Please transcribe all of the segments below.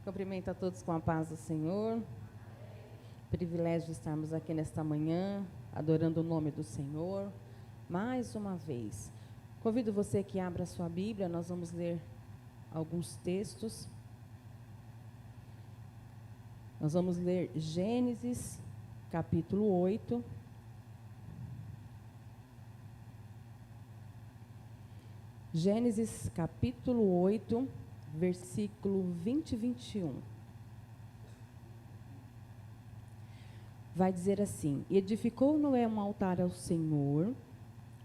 Cumprimento a todos com a paz do Senhor. Privilégio de estarmos aqui nesta manhã, adorando o nome do Senhor, mais uma vez. Convido você que abra a sua Bíblia, nós vamos ler alguns textos. Nós vamos ler Gênesis, capítulo 8. Gênesis, capítulo 8, versículo 20 e 21. Vai dizer assim: edificou Noé um altar ao Senhor,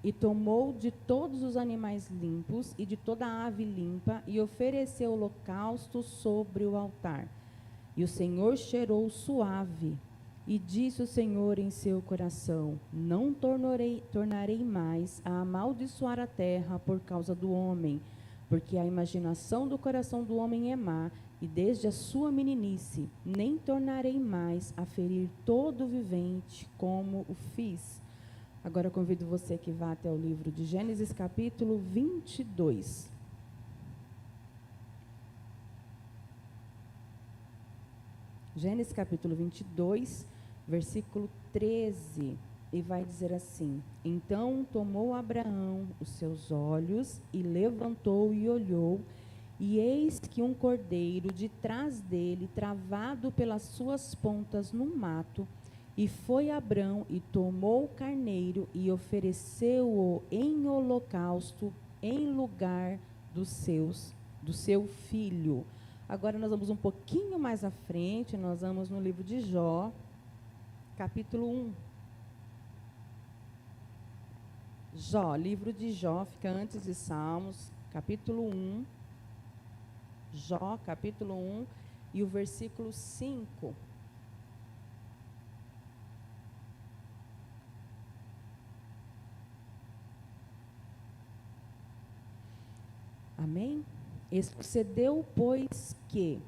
e tomou de todos os animais limpos e de toda a ave limpa, e ofereceu holocausto sobre o altar. E o Senhor cheirou suave, e disse o Senhor em seu coração: não tornarei mais a amaldiçoar a terra por causa do homem, porque a imaginação do coração do homem é má, e desde a sua meninice nem tornarei mais a ferir todo vivente como o fiz. Agora convido você que vá até o livro de Gênesis, capítulo 22. Gênesis, capítulo 22, versículo 13. E vai dizer assim: então tomou Abraão os seus olhos e levantou e olhou, e eis que um cordeiro de trás dele, travado pelas suas pontas no mato, e foi Abrão e tomou o carneiro e ofereceu-o em holocausto em lugar do seu filho. Agora nós vamos um pouquinho mais à frente, nós vamos no livro de Jó, capítulo 1. Jó, livro de Jó, fica antes de Salmos, capítulo 1. Jó, capítulo 1, e o versículo 5. Amém? Sucedeu, pois, que,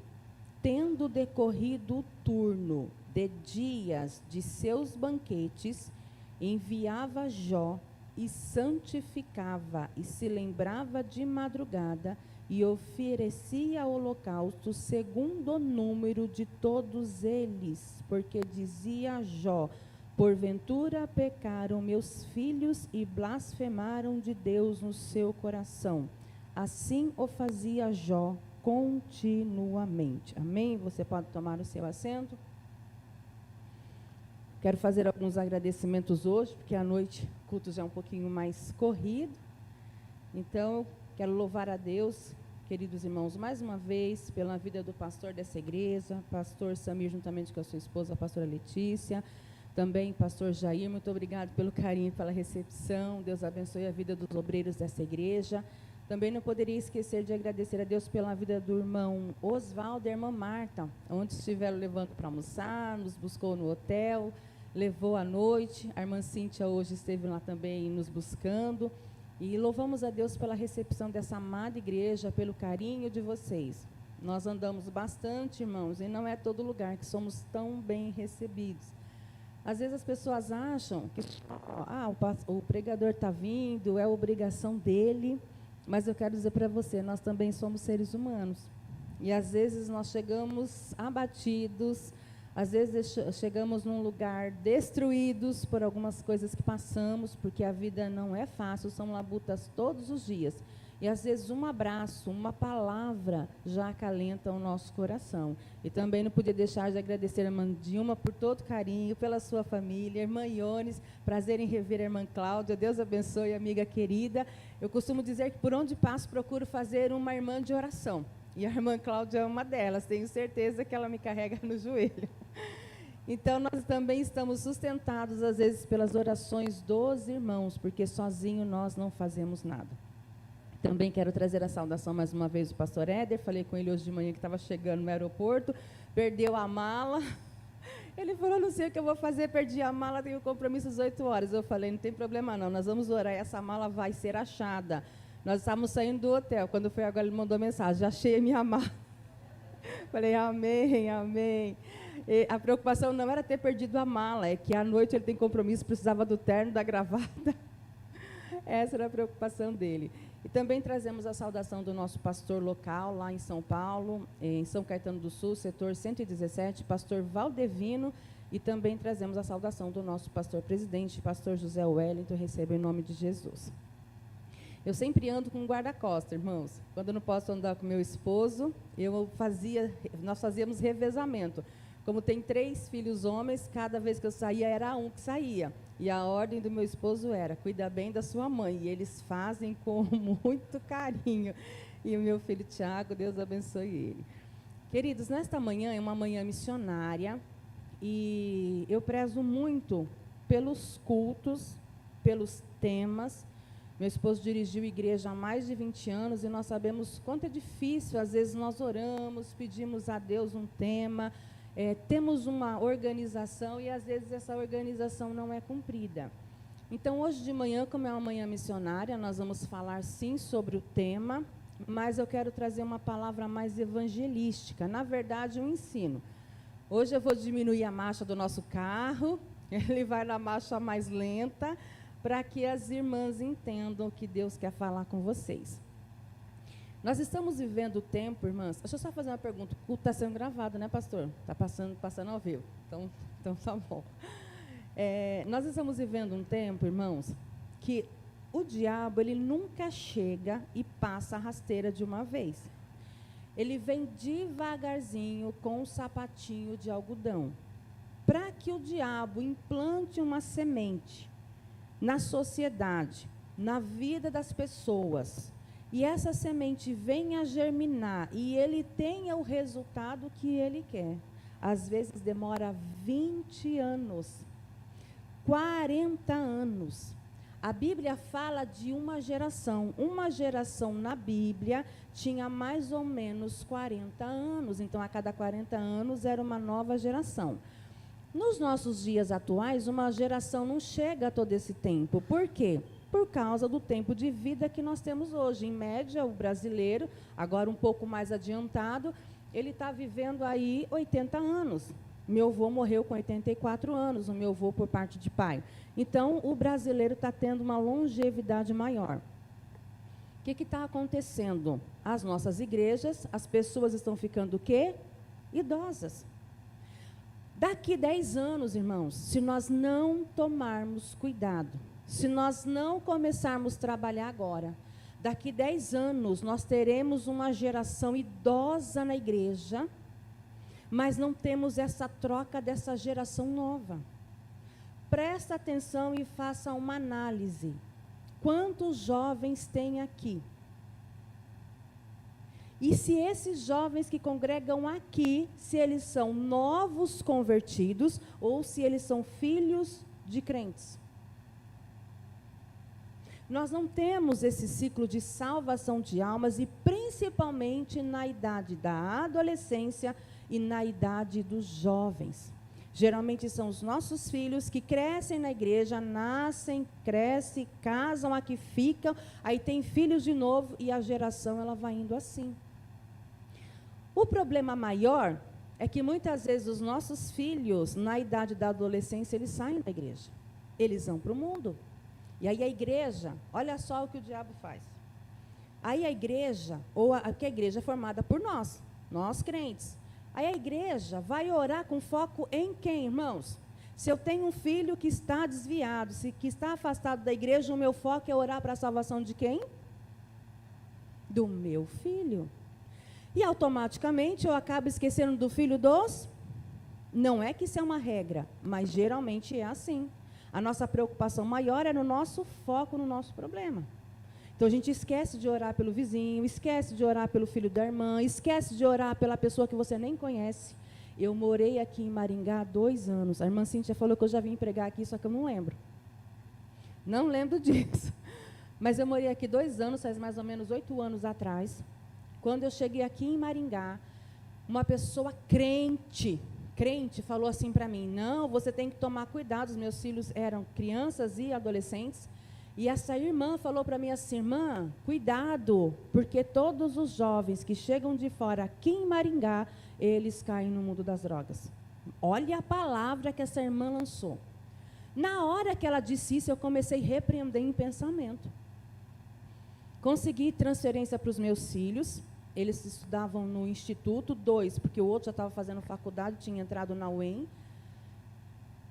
tendo decorrido o turno de dias de seus banquetes, enviava Jó e santificava, e se lembrava de madrugada, e oferecia holocausto segundo o número de todos eles, porque dizia Jó: porventura pecaram meus filhos e blasfemaram de Deus no seu coração. Assim o fazia Jó continuamente. Amém? Você pode tomar o seu assento. Quero fazer alguns agradecimentos hoje, porque à noite o culto já é um pouquinho mais corrido. Então, quero louvar a Deus, queridos irmãos, mais uma vez, pela vida do pastor dessa igreja, pastor Samir, juntamente com a sua esposa, a pastora Letícia, também pastor Jair, muito obrigado pelo carinho, pela recepção. Deus abençoe a vida dos obreiros dessa igreja. Também não poderia esquecer de agradecer a Deus pela vida do irmão Oswaldo e a irmã Marta, onde estiveram levando para almoçar, nos buscou no hotel, levou à noite. A irmã Cíntia hoje esteve lá também nos buscando. E louvamos a Deus pela recepção dessa amada igreja, pelo carinho de vocês. Nós andamos bastante, irmãos, e não é todo lugar que somos tão bem recebidos. Às vezes as pessoas acham que o pregador está vindo, é obrigação dele. Mas eu quero dizer para você, nós também somos seres humanos. E às vezes nós chegamos abatidos, às vezes chegamos num lugar destruídos por algumas coisas que passamos, porque a vida não é fácil, são labutas todos os dias. E às vezes um abraço, uma palavra já acalenta o nosso coração. E também não podia deixar de agradecer a irmã Dilma por todo carinho, pela sua família, a irmã Iones, prazer em rever a irmã Cláudia, Deus abençoe, amiga querida. Eu costumo dizer que por onde passo procuro fazer uma irmã de oração. E a irmã Cláudia é uma delas, tenho certeza que ela me carrega no joelho. Então, nós também estamos sustentados, às vezes, pelas orações dos irmãos, porque sozinho nós não fazemos nada. Também quero trazer a saudação mais uma vez do pastor Éder. Falei com ele hoje de manhã que estava chegando no aeroporto, perdeu a mala. Ele falou: não sei o que eu vou fazer, perdi a mala, tenho compromisso às 8 horas. Eu falei: não tem problema não, nós vamos orar, essa mala vai ser achada. Nós estávamos saindo do hotel, quando foi agora ele mandou mensagem: já achei a minha mala. Falei: amém, amém. E a preocupação não era ter perdido a mala, é que à noite ele tem compromisso, precisava do terno, da gravata. Essa era a preocupação dele. E também trazemos a saudação do nosso pastor local, lá em São Paulo, em São Caetano do Sul, setor 117, pastor Valdevino, e também trazemos a saudação do nosso pastor presidente, pastor José Wellington, receba em nome de Jesus. Eu sempre ando com um guarda-costas, irmãos. Quando eu não posso andar com meu esposo, nós fazíamos revezamento. Como tem 3 filhos homens, cada vez que eu saía, era um que saía. E a ordem do meu esposo era, cuida bem da sua mãe. E eles fazem com muito carinho. E o meu filho Tiago, Deus abençoe ele. Queridos, nesta manhã é uma manhã missionária. E eu prezo muito pelos cultos, pelos temas. Meu esposo dirigiu igreja há mais de 20 anos e nós sabemos quanto é difícil. Às vezes nós oramos, pedimos a Deus um tema, temos uma organização e às vezes essa organização não é cumprida. Então hoje de manhã, como é uma manhã missionária, nós vamos falar sim sobre o tema, mas eu quero trazer uma palavra mais evangelística, na verdade um ensino. Hoje eu vou diminuir a marcha do nosso carro, ele vai na marcha mais lenta, para que as irmãs entendam o que Deus quer falar com vocês. Nós estamos vivendo o tempo, irmãs. Deixa eu só fazer uma pergunta. O culto está sendo gravado, né, pastor? Está passando ao vivo. Então tá bom. Nós estamos vivendo um tempo, irmãos, que o diabo, ele nunca chega e passa a rasteira de uma vez. Ele vem devagarzinho com um sapatinho de algodão. Para que o diabo implante uma semente na sociedade, na vida das pessoas, e essa semente venha a germinar, e ele tenha o resultado que ele quer. Às vezes demora 20 anos, 40 anos. A Bíblia fala de uma geração na Bíblia tinha mais ou menos 40 anos, então a cada 40 anos era uma nova geração. Nos nossos dias atuais, uma geração não chega a todo esse tempo. Por quê? Por causa do tempo de vida que nós temos hoje. Em média, o brasileiro, agora um pouco mais adiantado, ele está vivendo aí 80 anos. Meu avô morreu com 84 anos, o meu avô por parte de pai. Então, o brasileiro está tendo uma longevidade maior. O que está acontecendo? As nossas igrejas, as pessoas estão ficando o quê? Idosas. Daqui 10 anos, irmãos, se nós não tomarmos cuidado, se nós não começarmos a trabalhar agora, daqui 10 anos nós teremos uma geração idosa na igreja, mas não temos essa troca dessa geração nova. Presta atenção e faça uma análise. Quantos jovens tem aqui? E se esses jovens que congregam aqui, se eles são novos convertidos ou se eles são filhos de crentes? Nós não temos esse ciclo de salvação de almas e principalmente na idade da adolescência e na idade dos jovens. Geralmente são os nossos filhos que crescem na igreja, nascem, crescem, casam, aqui ficam, aí tem filhos de novo e a geração ela vai indo assim. O problema maior é que muitas vezes os nossos filhos, na idade da adolescência, eles saem da igreja. Eles vão para o mundo. E aí a igreja, olha só o que o diabo faz. Aí a igreja, porque a igreja é formada por nós crentes. Aí a igreja vai orar com foco em quem, irmãos? Se eu tenho um filho que está desviado, que está afastado da igreja, o meu foco é orar para a salvação de quem? Do meu filho. E automaticamente eu acabo esquecendo do filho dos... Não é que isso é uma regra, mas geralmente é assim. A nossa preocupação maior é no nosso foco, no nosso problema. Então a gente esquece de orar pelo vizinho, esquece de orar pelo filho da irmã, esquece de orar pela pessoa que você nem conhece. Eu morei aqui em Maringá há 2 anos. A irmã Cíntia falou que eu já vim pregar aqui, só que eu não lembro. Não lembro disso. Mas eu morei aqui 2 anos, faz mais ou menos 8 anos atrás. Quando eu cheguei aqui em Maringá, uma pessoa crente falou assim para mim, não, você tem que tomar cuidado, os meus filhos eram crianças e adolescentes, e essa irmã falou para mim assim, irmã, cuidado, porque todos os jovens que chegam de fora aqui em Maringá, eles caem no mundo das drogas. Olha a palavra que essa irmã lançou. Na hora que ela disse isso, eu comecei a repreender em pensamento. Consegui transferência para os meus filhos. Eles estudavam no instituto, 2, porque o outro já estava fazendo faculdade, tinha entrado na UEM.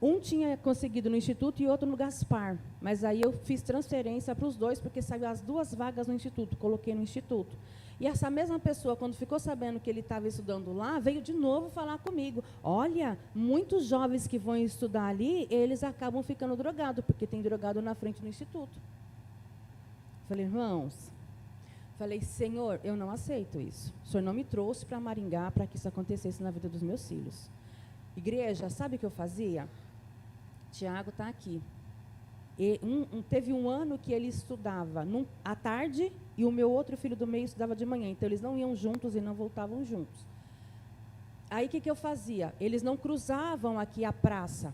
Um tinha conseguido no instituto e outro no Gaspar. Mas aí eu fiz transferência para os 2, porque saiu as 2 vagas no instituto, coloquei no instituto. E essa mesma pessoa, quando ficou sabendo que ele estava estudando lá, veio de novo falar comigo. Olha, muitos jovens que vão estudar ali, eles acabam ficando drogados, porque tem drogado na frente do instituto. Falei, irmãos, Senhor, eu não aceito isso. O Senhor não me trouxe para Maringá para que isso acontecesse na vida dos meus filhos. Igreja, sabe o que eu fazia? Tiago está aqui. E teve um ano que ele estudava à tarde e o meu outro filho do meio estudava de manhã. Então, eles não iam juntos e não voltavam juntos. Aí, o que eu fazia? Eles não cruzavam aqui a praça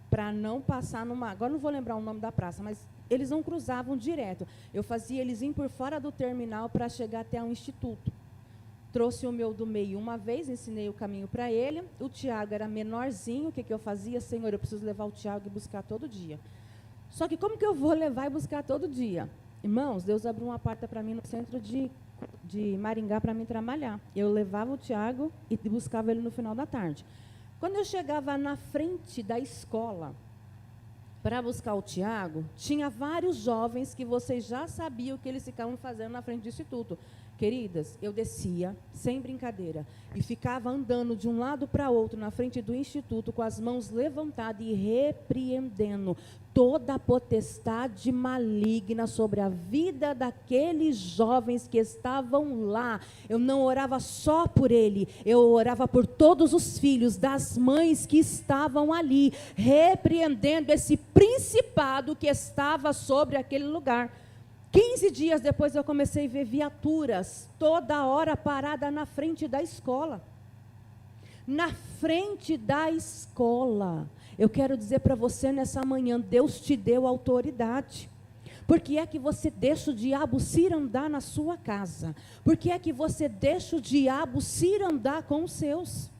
para não passar numa... Agora, não vou lembrar o nome da praça, mas eles não cruzavam direto. Eu fazia eles ir por fora do terminal para chegar até um instituto. Trouxe o meu do meio uma vez, ensinei o caminho para ele. O Tiago era menorzinho. O que eu fazia? Senhor, eu preciso levar o Tiago e buscar todo dia. Só que como que eu vou levar e buscar todo dia? Irmãos, Deus abriu uma porta para mim no centro de Maringá para mim trabalhar. Eu levava o Tiago e buscava ele no final da tarde. Quando eu chegava na frente da escola para buscar o Tiago, tinha vários jovens que vocês já sabiam o que eles ficavam fazendo na frente do instituto. Queridas, eu descia, sem brincadeira, e ficava andando de um lado para outro na frente do instituto, com as mãos levantadas e repreendendo toda a potestade maligna sobre a vida daqueles jovens que estavam lá. Eu não orava só por ele, eu orava por todos os filhos das mães que estavam ali, repreendendo esse principado que estava sobre aquele lugar. 15 dias depois eu comecei a ver viaturas toda hora parada na frente da escola. Na frente da escola. Eu quero dizer para você nessa manhã, Deus te deu autoridade. Por que é que você deixa o diabo cirandar na sua casa? Por que é que você deixa o diabo cirandar com os seus?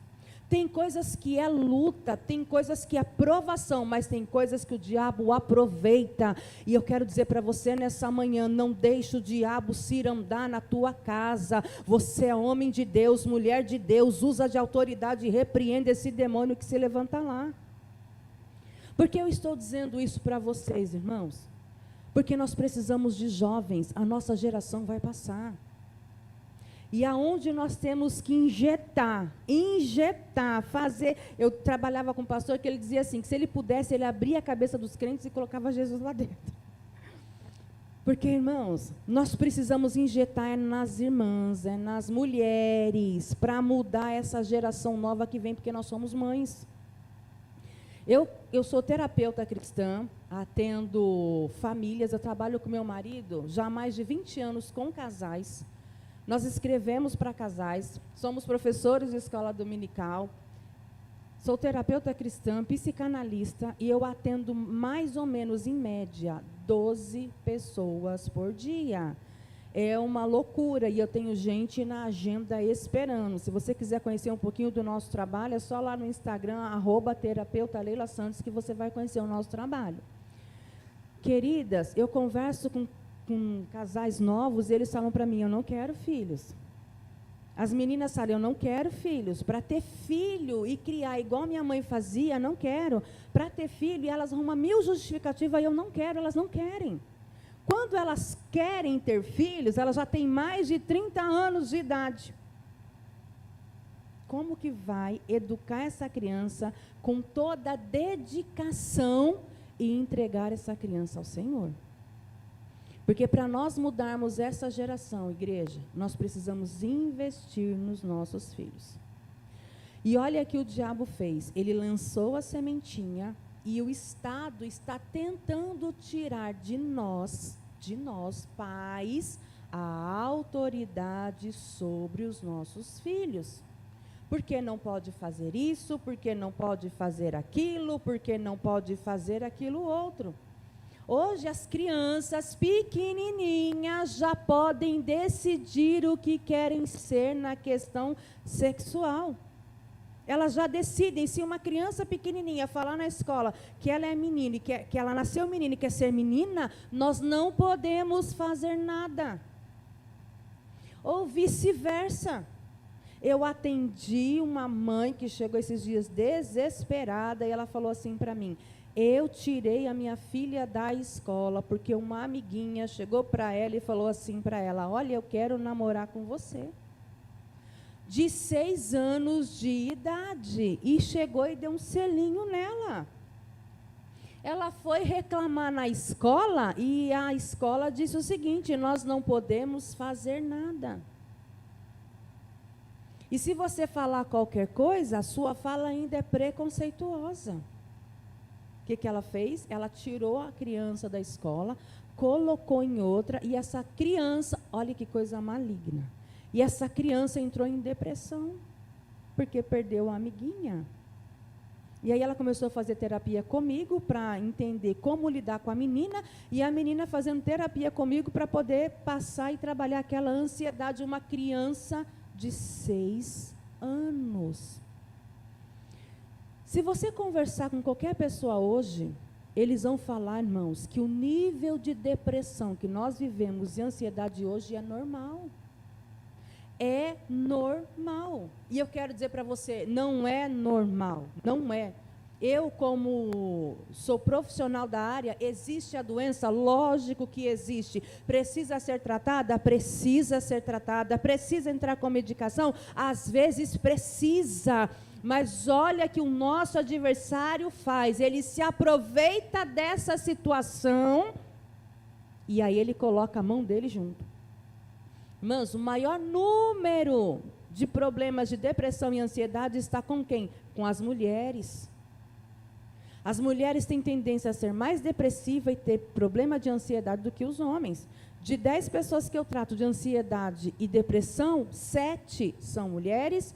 Tem coisas que é luta, tem coisas que é provação, mas tem coisas que o diabo aproveita. E eu quero dizer para você nessa manhã, não deixe o diabo cirandar na tua casa. Você é homem de Deus, mulher de Deus, usa de autoridade e repreende esse demônio que se levanta lá. Por que eu estou dizendo isso para vocês, irmãos? Porque nós precisamos de jovens, a nossa geração vai passar. E aonde nós temos que injetar, fazer... Eu trabalhava com um pastor que ele dizia assim, que se ele pudesse, ele abria a cabeça dos crentes e colocava Jesus lá dentro. Porque, irmãos, nós precisamos injetar nas irmãs, nas mulheres, para mudar essa geração nova que vem, porque nós somos mães. Eu sou terapeuta cristã, atendo famílias, eu trabalho com meu marido já há mais de 20 anos com casais. Nós escrevemos para casais, somos professores de escola dominical, sou terapeuta cristã, psicanalista, e eu atendo mais ou menos, em média, 12 pessoas por dia. É uma loucura, e eu tenho gente na agenda esperando. Se você quiser conhecer um pouquinho do nosso trabalho, é só lá no Instagram, @terapeuta_Leila_Santos, que você vai conhecer o nosso trabalho. Queridas, eu converso com casais novos, eles falam para mim, eu não quero filhos. As meninas falam, eu não quero filhos. Para ter filho e criar igual minha mãe fazia, não quero. Para ter filho, e elas arrumam 1000 justificativas, eu não quero, elas não querem. Quando elas querem ter filhos, elas já têm mais de 30 anos de idade. Como que vai educar essa criança com toda a dedicação e entregar essa criança ao Senhor? Porque para nós mudarmos essa geração, igreja, nós precisamos investir nos nossos filhos. E olha o que o diabo fez. Ele lançou a sementinha e o Estado está tentando tirar de nós pais, a autoridade sobre os nossos filhos. Porque não pode fazer isso, porque não pode fazer aquilo, porque não pode fazer aquilo outro. Hoje as crianças pequenininhas já podem decidir o que querem ser na questão sexual. Elas já decidem. Se uma criança pequenininha falar na escola que ela é menina, que ela nasceu menina e quer ser menina, nós não podemos fazer nada. ou vice-versa. Eu atendi uma mãe que chegou esses dias desesperada e ela falou assim para mim: eu tirei a minha filha da escola porque uma amiguinha chegou para ela e falou assim para ela: olha, eu quero namorar com você. De 6 anos de idade, e chegou e deu um selinho nela. Ela foi reclamar na escola e a escola disse o seguinte: nós não podemos fazer nada. E se você falar qualquer coisa, a sua fala ainda é preconceituosa. O que ela fez? Ela tirou a criança da escola, colocou em outra, e essa criança, olha que coisa maligna, e essa criança entrou em depressão, porque perdeu a amiguinha. E aí ela começou a fazer terapia comigo para entender como lidar com a menina, e a menina fazendo terapia comigo para poder passar e trabalhar aquela ansiedade de uma criança de 6 anos. Se você conversar com qualquer pessoa hoje, eles vão falar, irmãos, que o nível de depressão que nós vivemos e ansiedade hoje é normal. É normal. E eu quero dizer para você, não é normal, não é. Eu, como sou profissional da área, existe a doença? Lógico que existe. Precisa ser tratada? Precisa ser tratada. Precisa entrar com medicação? Às vezes precisa. Mas olha que o nosso adversário faz. Ele se aproveita dessa situação e aí ele coloca a mão dele junto. Irmãos, o maior número de problemas de depressão e ansiedade está com quem? Com as mulheres. As mulheres têm tendência a ser mais depressiva e ter problema de ansiedade do que os homens. De 10 pessoas que eu trato de ansiedade e depressão, 7 são mulheres,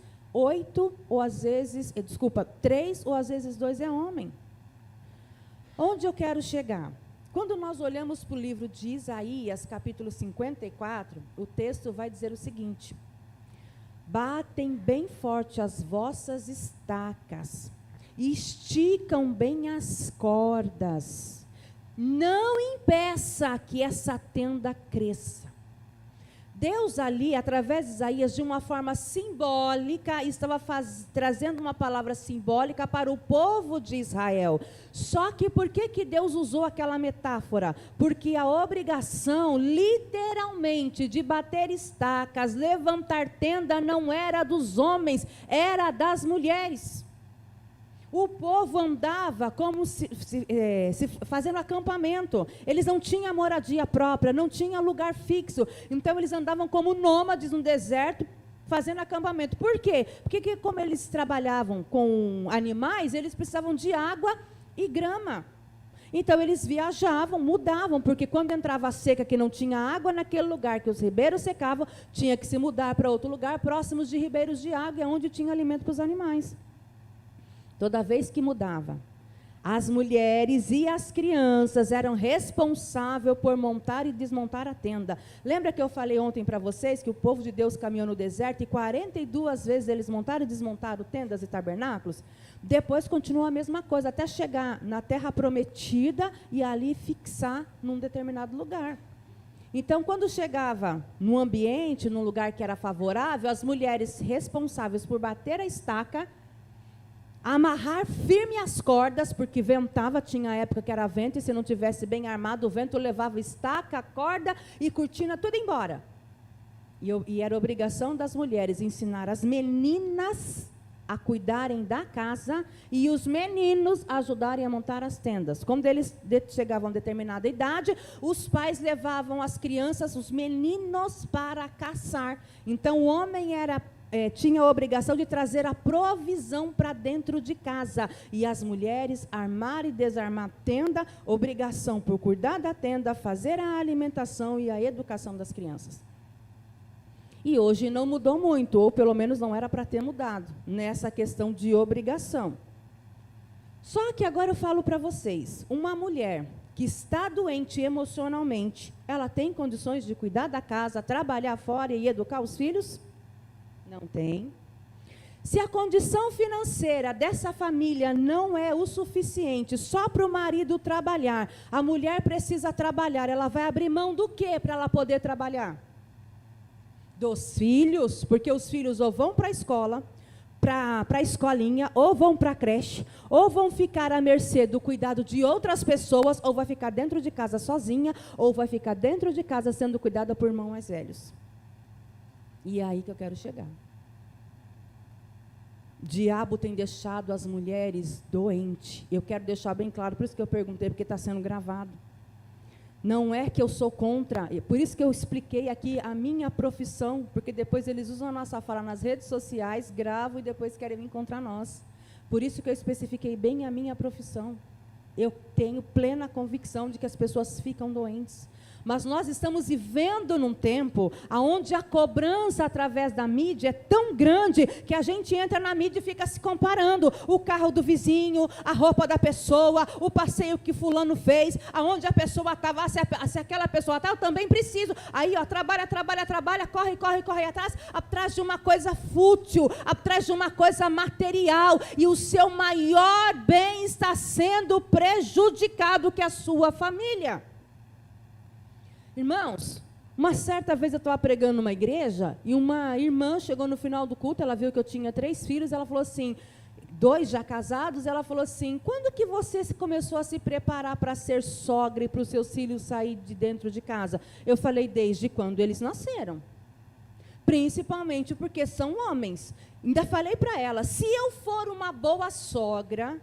3 ou às vezes 2 é homem. Onde eu quero chegar? Quando nós olhamos para o livro de Isaías, capítulo 54, o texto vai dizer o seguinte: batem bem forte as vossas estacas, esticam bem as cordas, não impeça que essa tenda cresça. Deus ali, através de Isaías, de uma forma simbólica, estava trazendo uma palavra simbólica para o povo de Israel. Só que por que Deus usou aquela metáfora? Porque a obrigação, literalmente, de bater estacas, levantar tenda, não era dos homens, era das mulheres. O povo andava como fazendo acampamento. Eles não tinham moradia própria, não tinham lugar fixo. Então eles andavam como nômades no deserto, fazendo acampamento. Por quê? Porque como eles trabalhavam com animais, eles precisavam de água e grama. Então eles viajavam, mudavam, porque quando entrava a seca que não tinha água, naquele lugar que os ribeiros secavam, tinha que se mudar para outro lugar, próximos de ribeiros de água, onde tinha alimento para os animais. Toda vez que mudava, as mulheres e as crianças eram responsáveis por montar e desmontar a tenda. Lembra que eu falei ontem para vocês que o povo de Deus caminhou no deserto e 42 vezes eles montaram e desmontaram tendas e tabernáculos? Depois continuou a mesma coisa, até chegar na terra prometida e ali fixar num determinado lugar. Então, quando chegava no ambiente, num lugar que era favorável, as mulheres responsáveis por bater a estaca, amarrar firme as cordas, porque ventava, tinha época que era vento, e se não tivesse bem armado, o vento levava estaca, corda e cortina, tudo embora. E era obrigação das mulheres ensinar as meninas a cuidarem da casa e os meninos ajudarem a montar as tendas. Quando eles chegavam a determinada idade, os pais levavam as crianças, os meninos, para caçar. Então o homem tinha a obrigação de trazer a provisão para dentro de casa. E as mulheres armar e desarmar a tenda, obrigação por cuidar da tenda, fazer a alimentação e a educação das crianças. E hoje não mudou muito, ou pelo menos não era para ter mudado, nessa questão de obrigação. Só que agora eu falo para vocês, uma mulher que está doente emocionalmente, ela tem condições de cuidar da casa, trabalhar fora e educar os filhos? Não tem. Se a condição financeira dessa família não é o suficiente só para o marido trabalhar, a mulher precisa trabalhar, ela vai abrir mão do quê para ela poder trabalhar? Dos filhos, porque os filhos ou vão para a escola, para a escolinha, ou vão para a creche, ou vão ficar à mercê do cuidado de outras pessoas, ou vai ficar dentro de casa sozinha, ou vai ficar dentro de casa sendo cuidada por irmãos mais velhos. E é aí que eu quero chegar. O diabo tem deixado as mulheres doentes. Eu quero deixar bem claro, por isso que eu perguntei, porque está sendo gravado. Não é que eu sou contra, por isso que eu expliquei aqui a minha profissão, porque depois eles usam a nossa fala nas redes sociais, gravam e depois querem vir contra nós. Por isso que eu especifiquei bem a minha profissão. Eu tenho plena convicção de que as pessoas ficam doentes. Mas nós estamos vivendo num tempo onde a cobrança através da mídia é tão grande que a gente entra na mídia e fica se comparando. O carro do vizinho, a roupa da pessoa, o passeio que fulano fez, aonde a pessoa estava, se aquela pessoa está, eu também preciso. Aí, ó, trabalha, corre atrás de uma coisa fútil, atrás de uma coisa material. E o seu maior bem está sendo prejudicado, que é a sua família. Irmãos, uma certa vez eu estava pregando numa igreja e uma irmã chegou no final do culto, ela viu que eu tinha 3 filhos, ela falou assim, 2 já casados, ela falou assim, quando que você começou a se preparar para ser sogra e para os seus filhos sair de dentro de casa? Eu falei, desde quando eles nasceram. Principalmente porque são homens. Ainda falei para ela, se eu for uma boa sogra,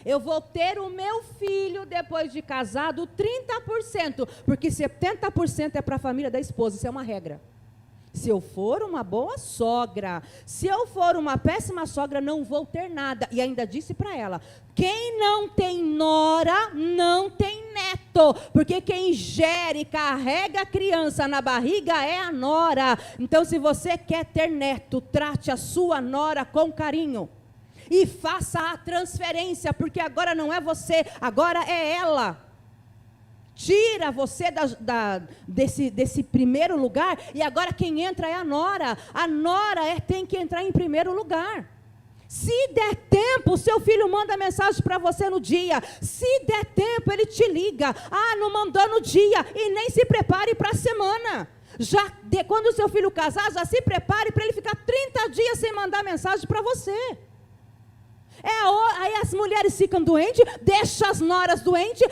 eu vou ter o meu filho depois de casado 30%, porque 70% é para a família da esposa, isso é uma regra. Se eu for uma boa sogra, se eu for uma péssima sogra, não vou ter nada. E ainda disse para ela, quem não tem nora, não tem neto, porque quem gere e carrega a criança na barriga é a nora. Então, se você quer ter neto, trate a sua nora com carinho. E faça a transferência, porque agora não é você, agora é ela. Tira você desse primeiro lugar, e agora quem entra é a nora. A nora tem que entrar em primeiro lugar. Se der tempo, o seu filho manda mensagem para você no dia. Se der tempo, ele te liga. Não mandou no dia, e nem se prepare para a semana. Quando o seu filho casar, já se prepare para ele ficar 30 dias sem mandar mensagem para você. Aí as mulheres ficam doentes, deixa as noras doentes,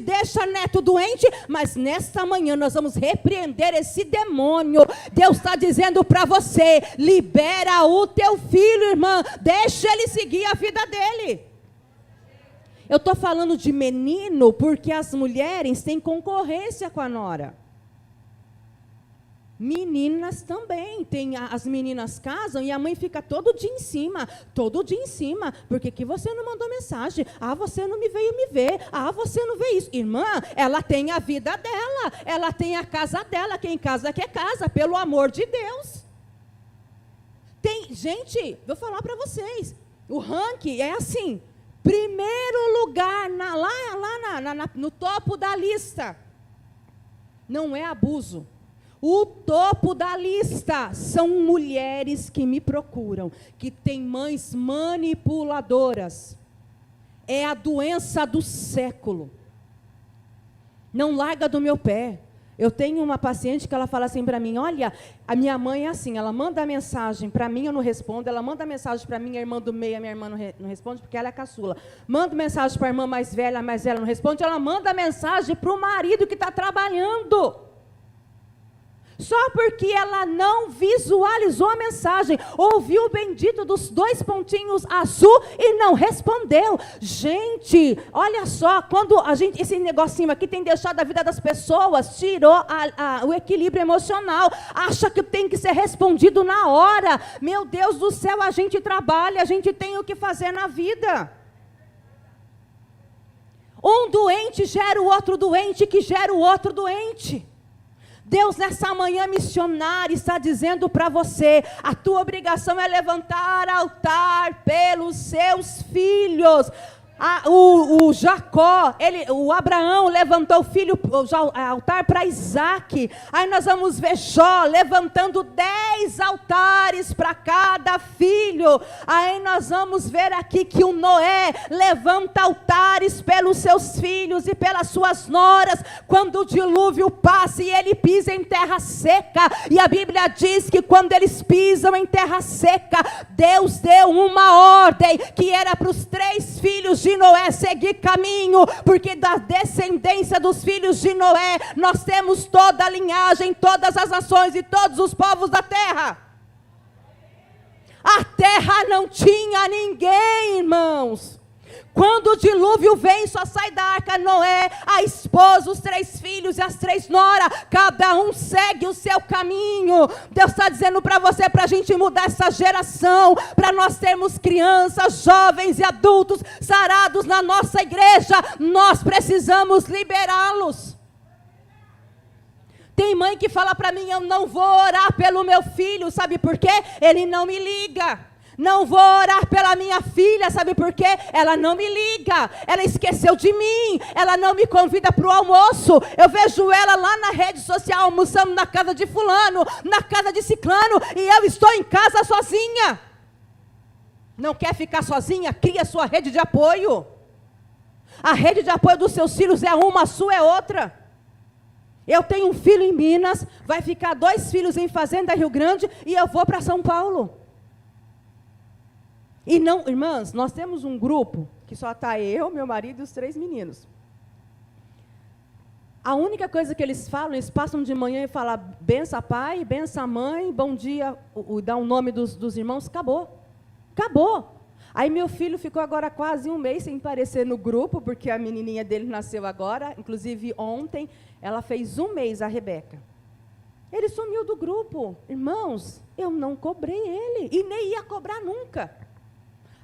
deixa neto doente, mas nesta manhã nós vamos repreender esse demônio. Deus está dizendo para você, libera o teu filho, irmã, deixa ele seguir a vida dele. Eu estou falando de menino porque as mulheres têm concorrência com a nora. Meninas também, as meninas casam e a mãe fica todo dia em cima, porque que você não mandou mensagem? Você não me veio me ver, você não vê isso. Irmã, ela tem a vida dela, ela tem a casa dela, quem casa quer casa, pelo amor de Deus. Gente, vou falar para vocês, o ranking é assim, primeiro lugar, no topo da lista, não é abuso. O topo da lista são mulheres que me procuram, que têm mães manipuladoras. É a doença do século. Não larga do meu pé. Eu tenho uma paciente que ela fala assim para mim, olha, a minha mãe é assim, ela manda mensagem para mim, eu não respondo, ela manda mensagem para minha irmã do meio, a minha irmã não responde, porque ela é caçula. Manda mensagem para a irmã mais velha, não responde, ela manda mensagem para o marido que está trabalhando. Só porque ela não visualizou a mensagem, ouviu o bendito dos 2 pontinhos azul e não respondeu. Gente, olha só, quando esse negocinho aqui tem deixado a vida das pessoas, tirou o equilíbrio emocional, acha que tem que ser respondido na hora. Meu Deus do céu, a gente trabalha, a gente tem o que fazer na vida. Um doente gera o outro doente, que gera o outro doente. Deus, nessa manhã missionária, está dizendo para você, a tua obrigação é levantar altar pelos seus filhos. O Jacó, o Abraão levantou o altar para Isaac. Aí nós vamos ver Jó levantando 10 altares para cada filho. Aí nós vamos ver aqui que o Noé levanta altares pelos seus filhos e pelas suas noras, quando o dilúvio passa e ele pisa em terra seca. E a Bíblia diz que quando eles pisam em terra seca, Deus deu uma ordem que era para os 3 filhos de Noé seguir caminho, porque da descendência dos filhos de Noé, nós temos toda a linhagem, todas as nações e todos os povos da terra. A terra não tinha ninguém, irmãos. Quando o dilúvio vem, só sai da arca Noé, a esposa, os 3 filhos e as 3 noras, cada um segue o seu caminho. Deus está dizendo para você, para a gente mudar essa geração, para nós termos crianças, jovens e adultos sarados na nossa igreja, nós precisamos liberá-los. Tem mãe que fala para mim, eu não vou orar pelo meu filho, sabe por quê? Ele não me liga. Não vou orar pela minha filha, sabe por quê? Ela não me liga, ela esqueceu de mim, ela não me convida para o almoço. Eu vejo ela lá na rede social, almoçando na casa de fulano, na casa de ciclano, e eu estou em casa sozinha. Não quer ficar sozinha? Cria sua rede de apoio. A rede de apoio dos seus filhos é uma, a sua é outra. Eu tenho um filho em Minas, vai ficar 2 filhos em Fazenda Rio Grande, e eu vou para São Paulo. E não, irmãs, nós temos um grupo que só está eu, meu marido e os 3 meninos. A única coisa que eles falam, eles passam de manhã e falam, benção pai, benção mãe, bom dia, dá o nome dos irmãos, acabou. Acabou. Aí meu filho ficou agora quase 1 mês sem aparecer no grupo, porque a menininha dele nasceu agora, inclusive ontem, ela fez 1 mês, a Rebeca. Ele sumiu do grupo. Irmãos, eu não cobrei ele, e nem ia cobrar nunca.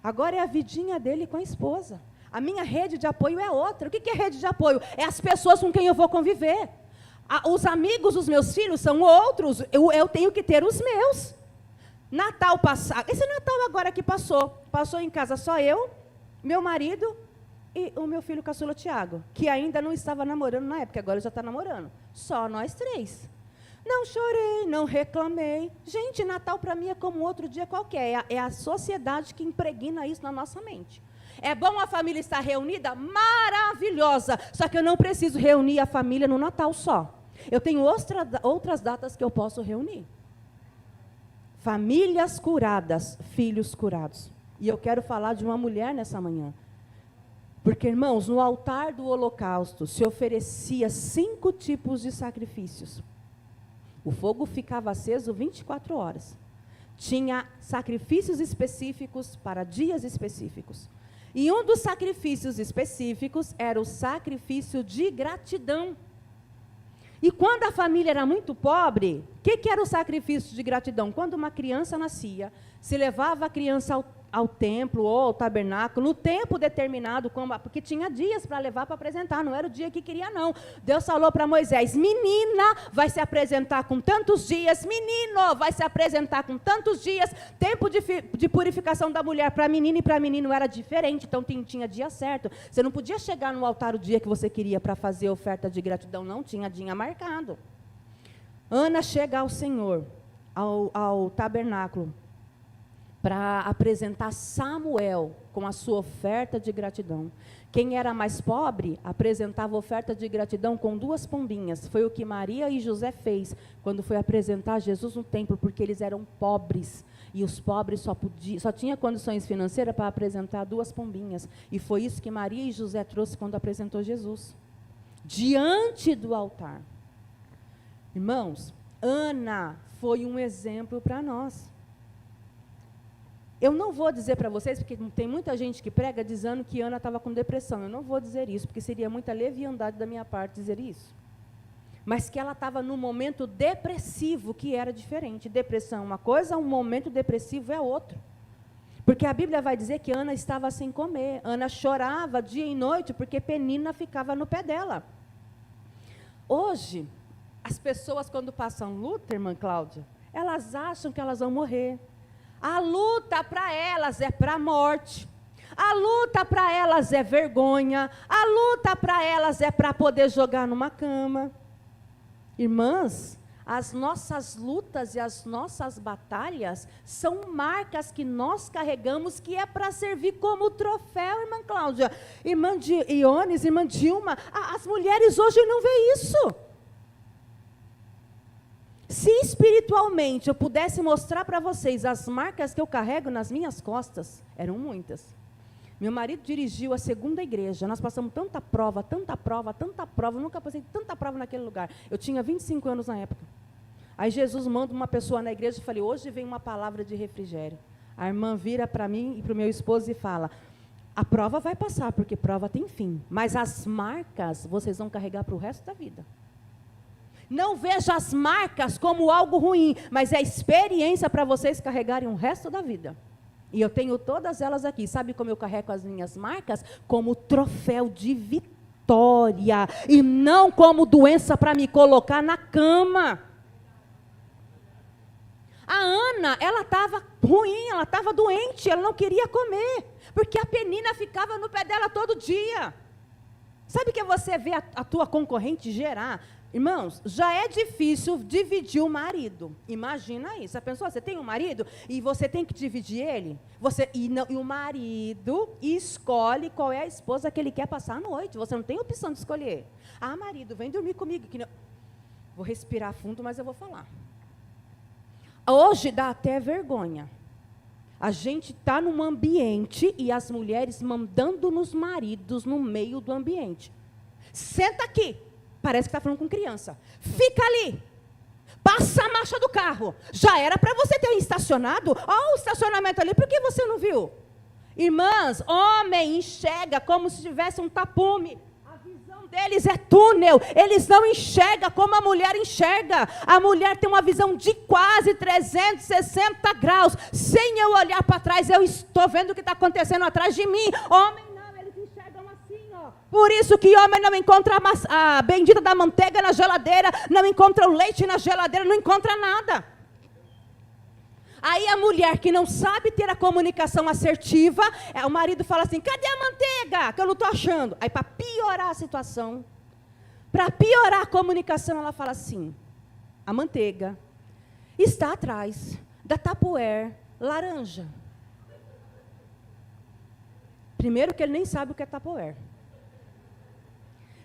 Agora é a vidinha dele com a esposa. A minha rede de apoio é outra. O que é rede de apoio? É as pessoas com quem eu vou conviver. Os amigos dos meus filhos são outros, eu tenho que ter os meus. Natal passado, esse Natal agora que passou em casa só eu, meu marido e o meu filho caçula Tiago, que ainda não estava namorando na época, agora já está namorando. Só nós 3. Não chorei, não reclamei. Gente, Natal para mim é como outro dia qualquer. É a sociedade que impregna isso na nossa mente. É bom a família estar reunida? Maravilhosa. Só que eu não preciso reunir a família no Natal só. Eu tenho outras datas que eu posso reunir. Famílias curadas, filhos curados. E eu quero falar de uma mulher nessa manhã. Porque, irmãos, no altar do holocausto se oferecia 5 tipos de sacrifícios. O fogo ficava aceso 24 horas. Tinha sacrifícios específicos para dias específicos. E um dos sacrifícios específicos era o sacrifício de gratidão. E quando a família era muito pobre, o que era o sacrifício de gratidão? Quando uma criança nascia, se levava a criança ao templo ou ao tabernáculo, no tempo determinado, porque tinha dias para levar para apresentar, não era o dia que queria não. Deus falou para Moisés, menina vai se apresentar com tantos dias, menino vai se apresentar com tantos dias, tempo de purificação da mulher para menina e para menino era diferente, então tinha dia certo. Você não podia chegar no altar o dia que você queria para fazer oferta de gratidão, não, tinha dia marcado. Ana chega ao Senhor, ao tabernáculo, para apresentar Samuel com a sua oferta de gratidão. Quem era mais pobre, apresentava oferta de gratidão com 2 pombinhas. Foi o que Maria e José fez, quando foi apresentar Jesus no templo, porque eles eram pobres. E os pobres só tinham condições financeiras para apresentar 2 pombinhas. E foi isso que Maria e José trouxe quando apresentou Jesus. Diante do altar. Irmãos, Ana foi um exemplo para nós. Eu não vou dizer para vocês, porque tem muita gente que prega dizendo que Ana estava com depressão. Eu não vou dizer isso, porque seria muita leviandade da minha parte dizer isso. Mas que ela estava num momento depressivo, que era diferente. Depressão é uma coisa, um momento depressivo é outro. Porque a Bíblia vai dizer que Ana estava sem comer. Ana chorava dia e noite, porque Penina ficava no pé dela. Hoje, as pessoas quando passam luta, irmã Cláudia, elas acham que elas vão morrer. A luta para elas é para a morte. A luta para elas é vergonha. A luta para elas é para poder jogar numa cama. Irmãs, as nossas lutas e as nossas batalhas são marcas que nós carregamos, que é para servir como troféu, irmã Cláudia, irmã Iones, irmã Dilma. As mulheres hoje não veem isso. Se espiritualmente eu pudesse mostrar para vocês as marcas que eu carrego nas minhas costas, eram muitas. Meu marido dirigiu a segunda igreja, nós passamos tanta prova, nunca passei tanta prova naquele lugar. Eu tinha 25 anos na época. Aí Jesus manda uma pessoa na igreja e falei, hoje vem uma palavra de refrigério. A irmã vira para mim e para o meu esposo e fala, a prova vai passar, porque prova tem fim, mas as marcas vocês vão carregar para o resto da vida. Não veja as marcas como algo ruim, mas é experiência para vocês carregarem o resto da vida. E eu tenho todas elas aqui. Sabe como eu carrego as minhas marcas? Como troféu de vitória. E não como doença para me colocar na cama. A Ana, ela estava ruim, ela estava doente, ela não queria comer. Porque a Penina ficava no pé dela todo dia. Sabe que você vê a tua concorrente gerar? Irmãos, já é difícil dividir o marido. Imagina isso. A pessoa, você tem um marido e você tem que dividir ele. E o marido escolhe qual é a esposa que ele quer passar a noite. Você não tem opção de escolher. Ah, marido, vem dormir comigo. Vou respirar fundo, mas eu vou falar. Hoje dá até vergonha. A gente está num ambiente e as mulheres mandando nos maridos no meio do ambiente. Senta aqui. Parece que está falando com criança. Fica ali. Passa a marcha do carro. Já era para você ter estacionado. Olha o estacionamento ali. Por que você não viu? Irmãs, homem enxerga como se tivesse um tapume. A visão deles é túnel. Eles não enxergam como a mulher enxerga. A mulher tem uma visão de quase 360 graus. Sem eu olhar para trás, eu estou vendo o que está acontecendo atrás de mim. Homem, por isso que homem não encontra a bendita da manteiga na geladeira, não encontra o leite na geladeira, não encontra nada. Aí a mulher que não sabe ter a comunicação assertiva, o marido fala assim, cadê a manteiga? Que eu não estou achando. Aí para piorar a situação, para piorar a comunicação, ela fala assim, a manteiga está atrás da Tupperware laranja. Primeiro que ele nem sabe o que é Tupperware.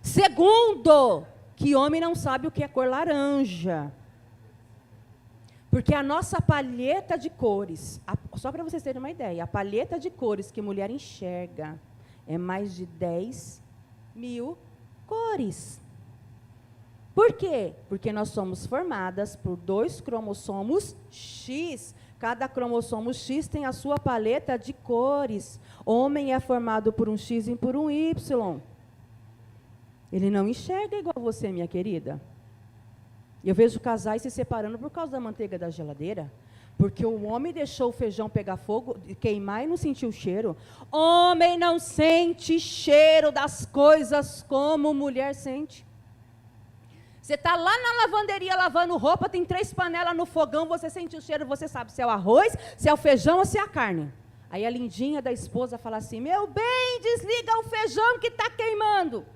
Segundo, que homem não sabe o que é cor laranja. Porque a nossa palheta de cores, só para vocês terem uma ideia, a palheta de cores que mulher enxerga é mais de 10.000 cores. Por quê? Porque nós somos formadas por 2 cromossomos X. Cada cromossomo X tem a sua palheta de cores. Homem é formado por um X e por um Y. Ele não enxerga igual você, minha querida. Eu vejo casais se separando por causa da manteiga da geladeira. Porque o homem deixou o feijão pegar fogo, queimar e não sentiu o cheiro. Homem não sente cheiro das coisas como mulher sente. Você está lá na lavanderia lavando roupa, tem 3 panelas no fogão, você sente o cheiro, você sabe se é o arroz, se é o feijão ou se é a carne. Aí a lindinha da esposa fala assim, meu bem, desliga o feijão que está queimando.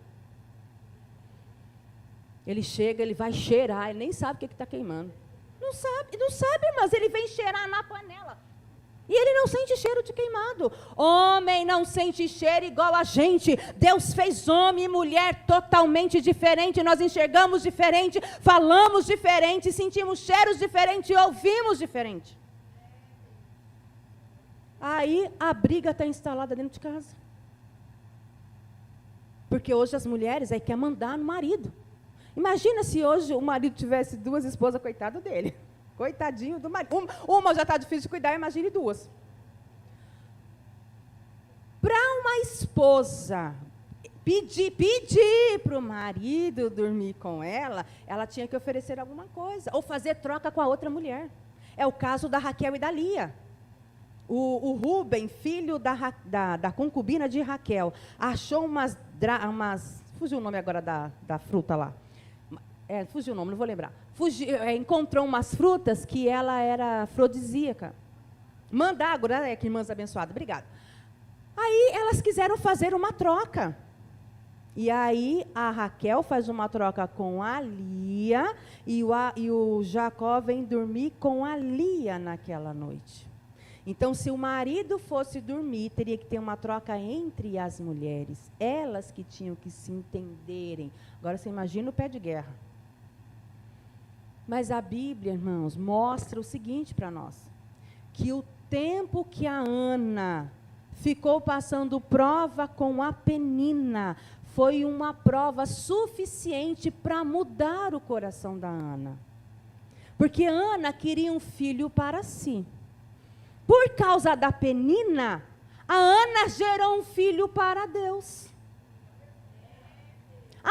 Ele chega, ele vai cheirar, ele nem sabe o que está queimando. Não sabe, irmãs, ele vem cheirar na panela. E ele não sente cheiro de queimado. Homem não sente cheiro igual a gente. Deus fez homem e mulher totalmente diferente. Nós enxergamos diferente, falamos diferente, sentimos cheiros diferentes e ouvimos diferente. Aí a briga está instalada dentro de casa. Porque hoje as mulheres aí querem mandar no marido. Imagina se hoje o marido tivesse 2 esposas, coitado dele. Coitadinho do marido. Uma já está difícil de cuidar, imagine 2. Para uma esposa pedir para o marido dormir com ela tinha que oferecer alguma coisa, ou fazer troca com a outra mulher. É o caso da Raquel e da Lia. O Rúben, filho da concubina de Raquel, achou umas fugiu o nome agora da fruta lá. Fugiu o nome, não vou lembrar. Encontrou umas frutas que ela era afrodisíaca. Mandágora, que irmãs abençoadas, obrigada. Aí elas quiseram fazer uma troca. E aí a Raquel faz uma troca com a Lia e o Jacó vem dormir com a Lia naquela noite. Então, se o marido fosse dormir, teria que ter uma troca entre as mulheres. Elas que tinham que se entenderem. Agora você imagina o pé de guerra. Mas a Bíblia, irmãos, mostra o seguinte para nós. Que o tempo que a Ana ficou passando prova com a Penina foi uma prova suficiente para mudar o coração da Ana. Porque Ana queria um filho para si. Por causa da Penina, a Ana gerou um filho para Deus.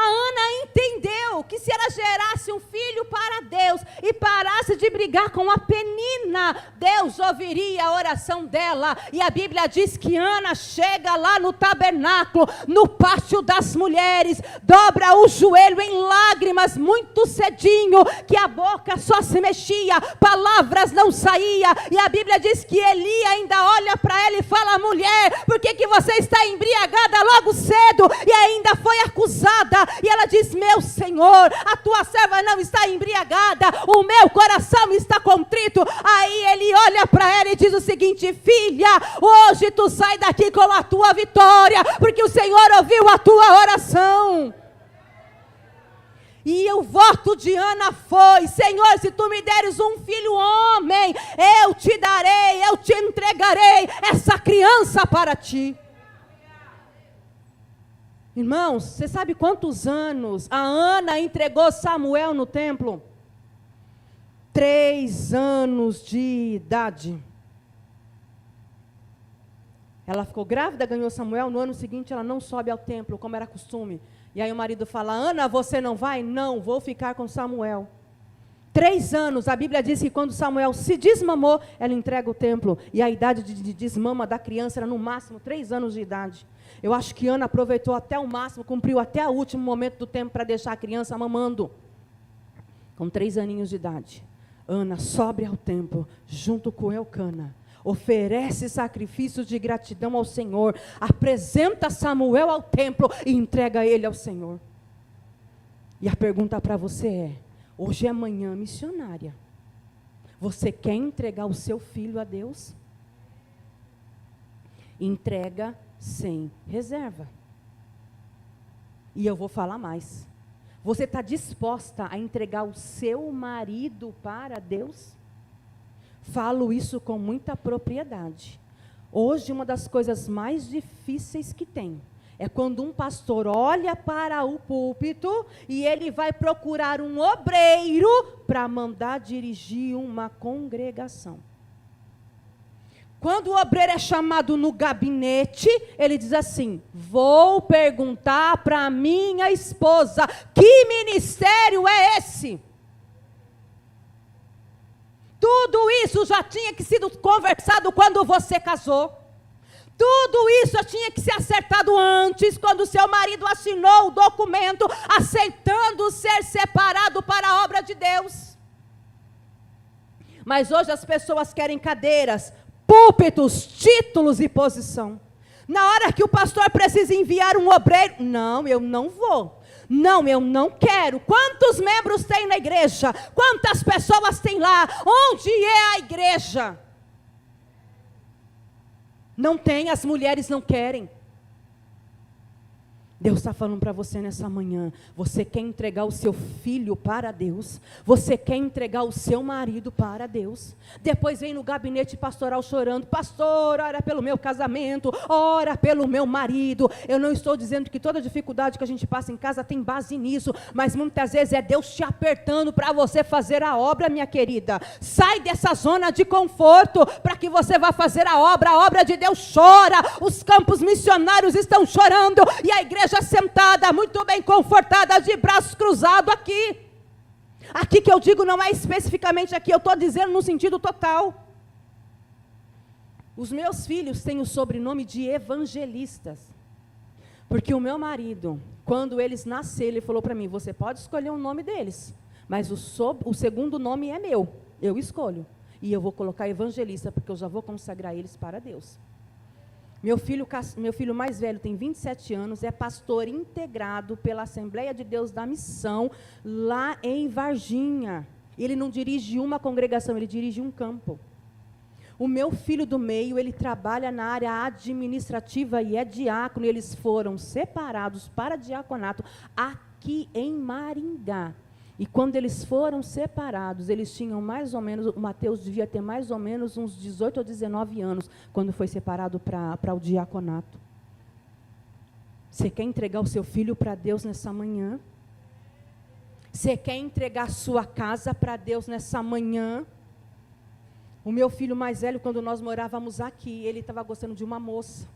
A Ana entendeu que se ela gerasse um filho para Deus e parasse de brigar com a Penina, Deus ouviria a oração dela. E a Bíblia diz que Ana chega lá no tabernáculo, no pátio das mulheres, dobra o joelho em lágrimas muito cedinho, que a boca só se mexia, palavras não saíam. E a Bíblia diz que Eli ainda olha para ela e fala: mulher, por que você está embriagada logo cedo? E ainda foi acusada. E ela diz: meu Senhor, a tua serva não está embriagada, o meu coração está contrito. Aí ele olha para ela e diz o seguinte: filha, hoje tu sai daqui com a tua vitória, porque o Senhor ouviu a tua oração. E o voto de Ana foi: Senhor, se tu me deres um filho homem, eu te darei, eu te entregarei essa criança para ti. Irmãos, você sabe quantos anos a Ana entregou Samuel no templo? 3 anos de idade. Ela ficou grávida, ganhou Samuel, no ano seguinte ela não sobe ao templo, como era costume. E aí o marido fala: Ana, você não vai? Não, vou ficar com Samuel. 3 anos, a Bíblia diz que quando Samuel se desmamou, ela entrega o templo. E a idade de desmama da criança era no máximo 3 anos de idade. Eu acho que Ana aproveitou até o máximo, cumpriu até o último momento do tempo para deixar a criança mamando. Com 3 aninhos de idade, Ana sobe ao templo, junto com Elcana, oferece sacrifícios de gratidão ao Senhor, apresenta Samuel ao templo e entrega ele ao Senhor. E a pergunta para você é: hoje é manhã missionária, você quer entregar o seu filho a Deus? Entrega sem reserva. E eu vou falar mais. Você está disposta a entregar o seu marido para Deus? Falo isso com muita propriedade. Hoje, uma das coisas mais difíceis que tem é quando um pastor olha para o púlpito e ele vai procurar um obreiro para mandar dirigir uma congregação. Quando o obreiro é chamado no gabinete, ele diz assim: vou perguntar para minha esposa, que ministério é esse? Tudo isso já tinha que sido conversado quando você casou. Tudo isso já tinha que ser acertado antes, quando seu marido assinou o documento, aceitando ser separado para a obra de Deus. Mas hoje as pessoas querem cadeiras, púlpitos, títulos e posição. Na hora que o pastor precisa enviar um obreiro: não, eu não vou. Não, eu não quero. Quantos membros tem na igreja? Quantas pessoas tem lá? Onde é a igreja? Não tem, as mulheres não querem. Deus está falando para você nessa manhã: você quer entregar o seu filho para Deus? Você quer entregar o seu marido para Deus? Depois vem no gabinete pastoral chorando: pastor, ora pelo meu casamento, ora pelo meu marido. Eu não estou dizendo que toda dificuldade que a gente passa em casa tem base nisso, mas muitas vezes é Deus te apertando para você fazer a obra, minha querida. Sai dessa zona de conforto para que você vá fazer a obra de Deus chora, os campos missionários estão chorando, e a igreja sentada, muito bem confortada, de braços cruzados aqui. Aqui que eu digo não é especificamente aqui, eu estou dizendo no sentido total. Os meus filhos têm o sobrenome de evangelistas, porque o meu marido, quando eles nasceram, ele falou para mim: você pode escolher o nome deles, mas o segundo nome é meu, eu escolho, e eu vou colocar evangelista, porque eu já vou consagrar eles para Deus. Meu filho mais velho tem 27 anos, é pastor integrado pela Assembleia de Deus da Missão, lá em Varginha. Ele não dirige uma congregação, ele dirige um campo. O meu filho do meio, ele trabalha na área administrativa e é diácono, e eles foram separados para diaconato aqui em Maringá. E quando eles foram separados, eles tinham mais ou menos, o Mateus devia ter mais ou menos uns 18 ou 19 anos, quando foi separado para o diaconato. Você quer entregar o seu filho para Deus nessa manhã? Você quer entregar a sua casa para Deus nessa manhã? O meu filho mais velho, quando nós morávamos aqui, ele estava gostando de uma moça.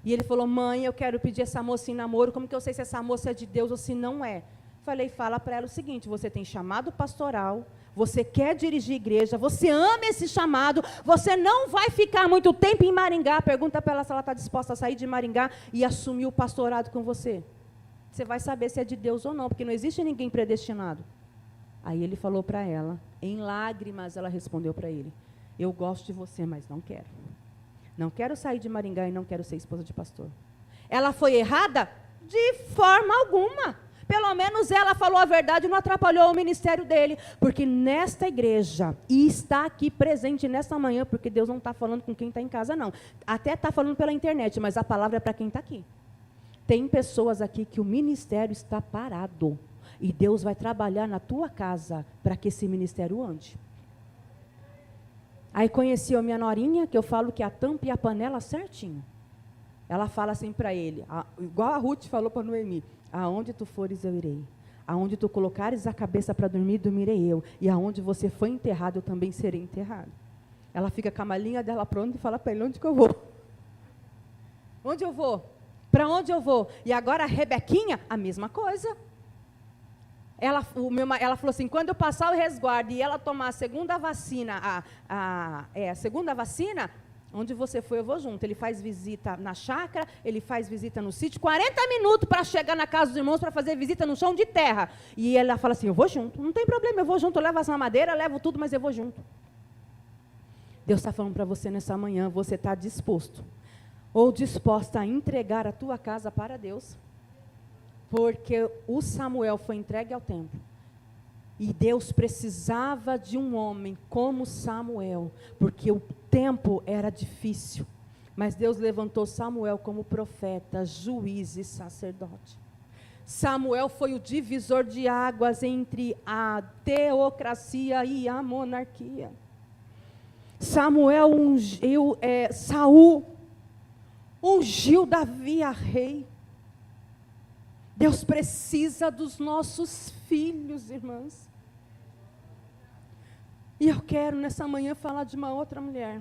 E ele falou: mãe, eu quero pedir essa moça em namoro, como que eu sei se essa moça é de Deus ou se não é? Falei: fala para ela o seguinte, você tem chamado pastoral, você quer dirigir igreja, você ama esse chamado, você não vai ficar muito tempo em Maringá, pergunta para ela se ela está disposta a sair de Maringá e assumir o pastorado com você. Você vai saber se é de Deus ou não, porque não existe ninguém predestinado. Aí ele falou para ela, em lágrimas ela respondeu para ele: eu gosto de você, mas não quero. Não quero sair de Maringá e não quero ser esposa de pastor. Ela foi errada? De forma alguma. Pelo menos ela falou a verdade e não atrapalhou o ministério dele. Porque nesta igreja, e está aqui presente nesta manhã, porque Deus não está falando com quem está em casa, não. Até está falando pela internet, mas a palavra é para quem está aqui. Tem pessoas aqui que o ministério está parado. E Deus vai trabalhar na tua casa para que esse ministério ande. Aí conheci a minha norinha, que eu falo que a tampa e a panela certinho. Ela fala assim para ele, igual a Ruth falou para Noemi: aonde tu fores eu irei. Aonde tu colocares a cabeça para dormir, dormirei eu. E aonde você foi enterrado, eu também serei enterrado. Ela fica com a malinha dela pronta e fala para ele: onde que eu vou? Onde eu vou? Para onde eu vou? E agora a Rebequinha, a mesma coisa. Ela falou assim: quando eu passar o resguardo e ela tomar a segunda vacina, a segunda vacina, onde você for, eu vou junto. Ele faz visita na chácara, ele faz visita no sítio, 40 minutos para chegar na casa dos irmãos para fazer visita no chão de terra. E ela fala assim: eu vou junto, não tem problema, eu vou junto, eu levo as mamadeiras, levo tudo, mas eu vou junto. Deus está falando para você nessa manhã, você está disposto ou disposta a entregar a tua casa para Deus? Porque o Samuel foi entregue ao templo. E Deus precisava de um homem como Samuel, porque o tempo era difícil. Mas Deus levantou Samuel como profeta, juiz e sacerdote. Samuel foi o divisor de águas entre a teocracia e a monarquia. Saul ungiu Davi a rei. Deus precisa dos nossos filhos, irmãs. E eu quero nessa manhã falar de uma outra mulher.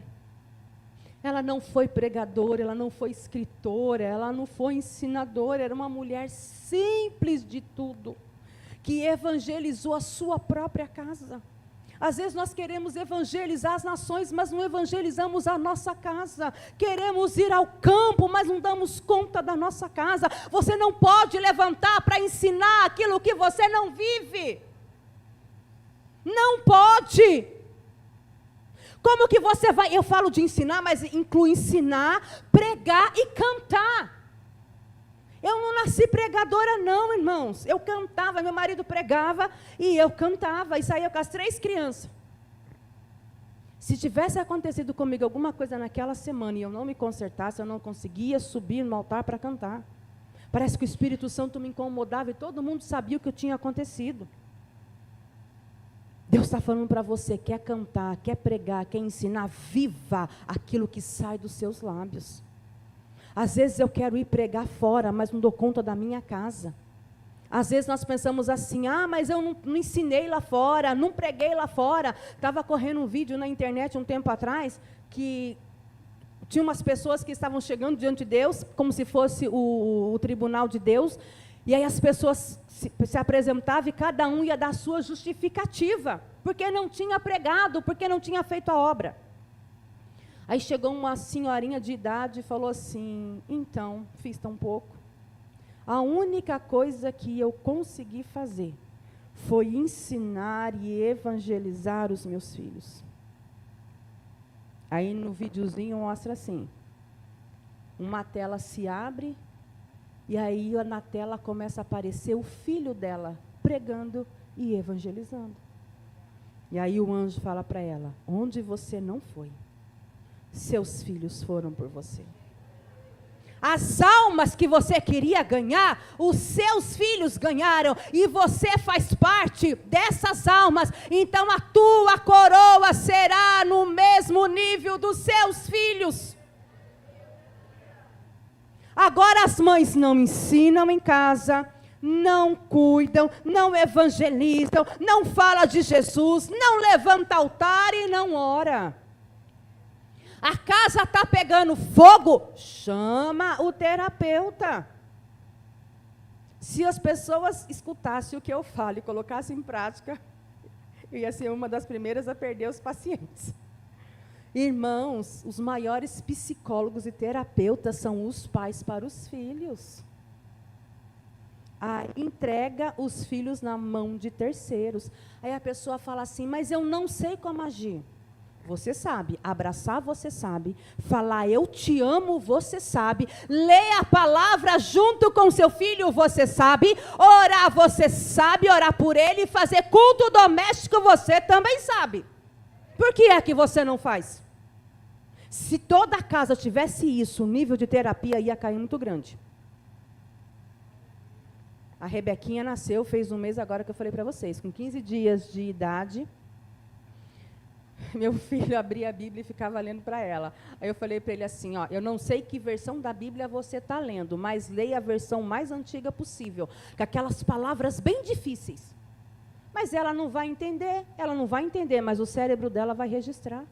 Ela não foi pregadora, ela não foi escritora, ela não foi ensinadora, era uma mulher simples de tudo, que evangelizou a sua própria casa. Às vezes nós queremos evangelizar as nações, mas não evangelizamos a nossa casa. Queremos ir ao campo, mas não damos conta da nossa casa. Você não pode levantar para ensinar aquilo que você não vive. Não pode. Como que você vai? Eu falo de ensinar, mas inclui ensinar, pregar e cantar. Eu não nasci pregadora não, irmãos. Eu cantava, meu marido pregava e eu cantava e saía com as 3 crianças. Se tivesse acontecido comigo alguma coisa naquela semana e eu não me consertasse, eu não conseguia subir no altar para cantar. Parece que o Espírito Santo me incomodava e todo mundo sabia o que tinha acontecido. Deus está falando para você: quer cantar, quer pregar, quer ensinar, viva aquilo que sai dos seus lábios. Às vezes eu quero ir pregar fora, mas não dou conta da minha casa. Às vezes nós pensamos assim: mas eu não ensinei lá fora, não preguei lá fora. Estava correndo um vídeo na internet um tempo atrás, que tinha umas pessoas que estavam chegando diante de Deus, como se fosse o tribunal de Deus, e aí as pessoas se apresentavam e cada um ia dar a sua justificativa, porque não tinha pregado, porque não tinha feito a obra. Aí chegou uma senhorinha de idade e falou assim: então, fiz tão pouco. A única coisa que eu consegui fazer foi ensinar e evangelizar os meus filhos. Aí no videozinho mostra assim: uma tela se abre, e aí na tela começa a aparecer o filho dela, pregando e evangelizando. E aí o anjo fala para ela: onde você não foi, seus filhos foram por você. As almas que você queria ganhar, os seus filhos ganharam, e você faz parte dessas almas. Então a tua coroa será no mesmo nível dos seus filhos. Agora as mães não ensinam em casa, não cuidam, não evangelizam, não falam de Jesus, não levanta altar e não ora. A casa está pegando fogo, chama o terapeuta. Se as pessoas escutassem o que eu falo e colocassem em prática, eu ia ser uma das primeiras a perder os pacientes. Irmãos, os maiores psicólogos e terapeutas são os pais para os filhos. Entrega os filhos na mão de terceiros. Aí a pessoa fala assim: mas eu não sei como agir. Você sabe. Abraçar, você sabe. Falar eu te amo, você sabe. Ler a palavra junto com seu filho, você sabe. Orar, você sabe. Orar por ele. Fazer culto doméstico, você também sabe. Por que é que você não faz? Se toda a casa tivesse isso, o nível de terapia ia cair muito grande. A Rebequinha nasceu, fez um mês agora que eu falei para vocês, com 15 dias de idade. Meu filho abria a Bíblia e ficava lendo para ela. Aí eu falei para ele assim, ó, eu não sei que versão da Bíblia você está lendo, mas leia a versão mais antiga possível, com aquelas palavras bem difíceis. Mas ela não vai entender, mas o cérebro dela vai registrar.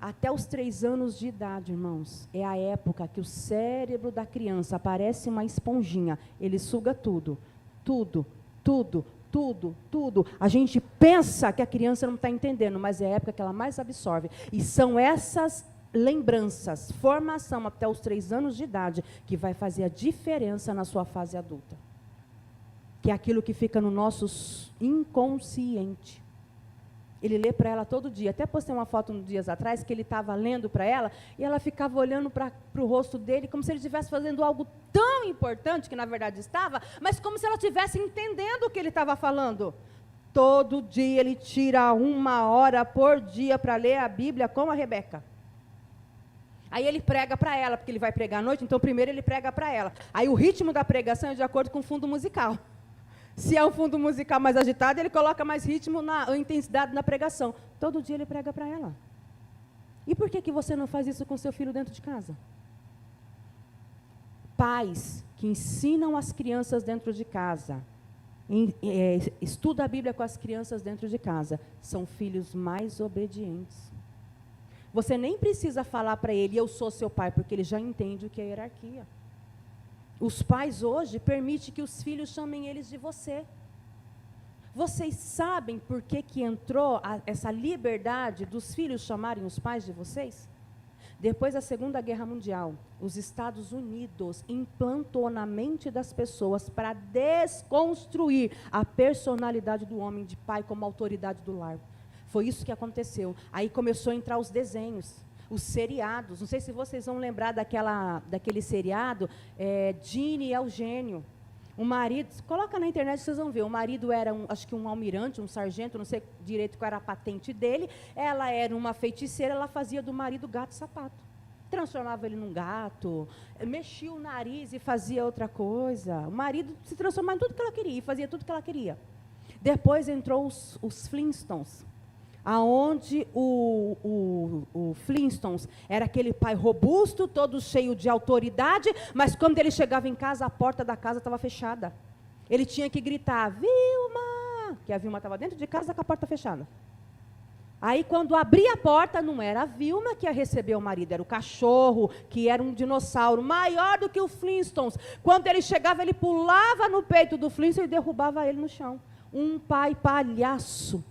Até os 3 anos de idade, irmãos, é a época que o cérebro da criança parece uma esponjinha, ele suga tudo, tudo, tudo, tudo, tudo. A gente pensa que a criança não está entendendo, mas é a época que ela mais absorve. E são essas lembranças, formação até os 3 anos de idade, que vai fazer a diferença na sua fase adulta. Que é aquilo que fica no nosso inconsciente. Ele lê para ela todo dia. Até postei uma foto uns dias atrás, que ele estava lendo para ela, e ela ficava olhando para o rosto dele, como se ele estivesse fazendo algo tão importante, que na verdade estava, mas como se ela estivesse entendendo o que ele estava falando. Todo dia ele tira 1 hora por dia para ler a Bíblia com a Rebeca. Aí ele prega para ela, porque ele vai pregar à noite, então primeiro ele prega para ela. Aí o ritmo da pregação é de acordo com o fundo musical. Se é um fundo musical mais agitado, ele coloca mais ritmo, intensidade na pregação. Todo dia ele prega para ela. E por que você não faz isso com seu filho dentro de casa? Pais que ensinam as crianças dentro de casa, estuda a Bíblia com as crianças dentro de casa, são filhos mais obedientes. Você nem precisa falar para ele, eu sou seu pai, porque ele já entende o que é hierarquia. Os pais hoje permitem que os filhos chamem eles de você. Vocês sabem por que entrou essa liberdade dos filhos chamarem os pais de vocês? Depois da Segunda Guerra Mundial, os Estados Unidos implantou na mente das pessoas para desconstruir a personalidade do homem de pai como autoridade do lar. Foi isso que aconteceu. Aí começou a entrar os desenhos. Os seriados, não sei se vocês vão lembrar daquele seriado, Ginny e Eugênio. O marido, coloca na internet, vocês vão ver, o marido era, acho que um almirante, um sargento, não sei direito qual era a patente dele, ela era uma feiticeira, ela fazia do marido gato e sapato. Transformava ele num gato, mexia o nariz e fazia outra coisa. O marido se transformava em tudo que ela queria, e fazia tudo que ela queria. Depois entrou os Flintstones, aonde o Flintstones era aquele pai robusto, todo cheio de autoridade, mas quando ele chegava em casa, a porta da casa estava fechada. Ele tinha que gritar, Vilma, que a Vilma estava dentro de casa com a porta fechada. Aí quando abria a porta, não era a Vilma que ia receber o marido, era o cachorro, que era um dinossauro, maior do que o Flintstones. Quando ele chegava, ele pulava no peito do Flintstones e derrubava ele no chão. Um pai palhaço,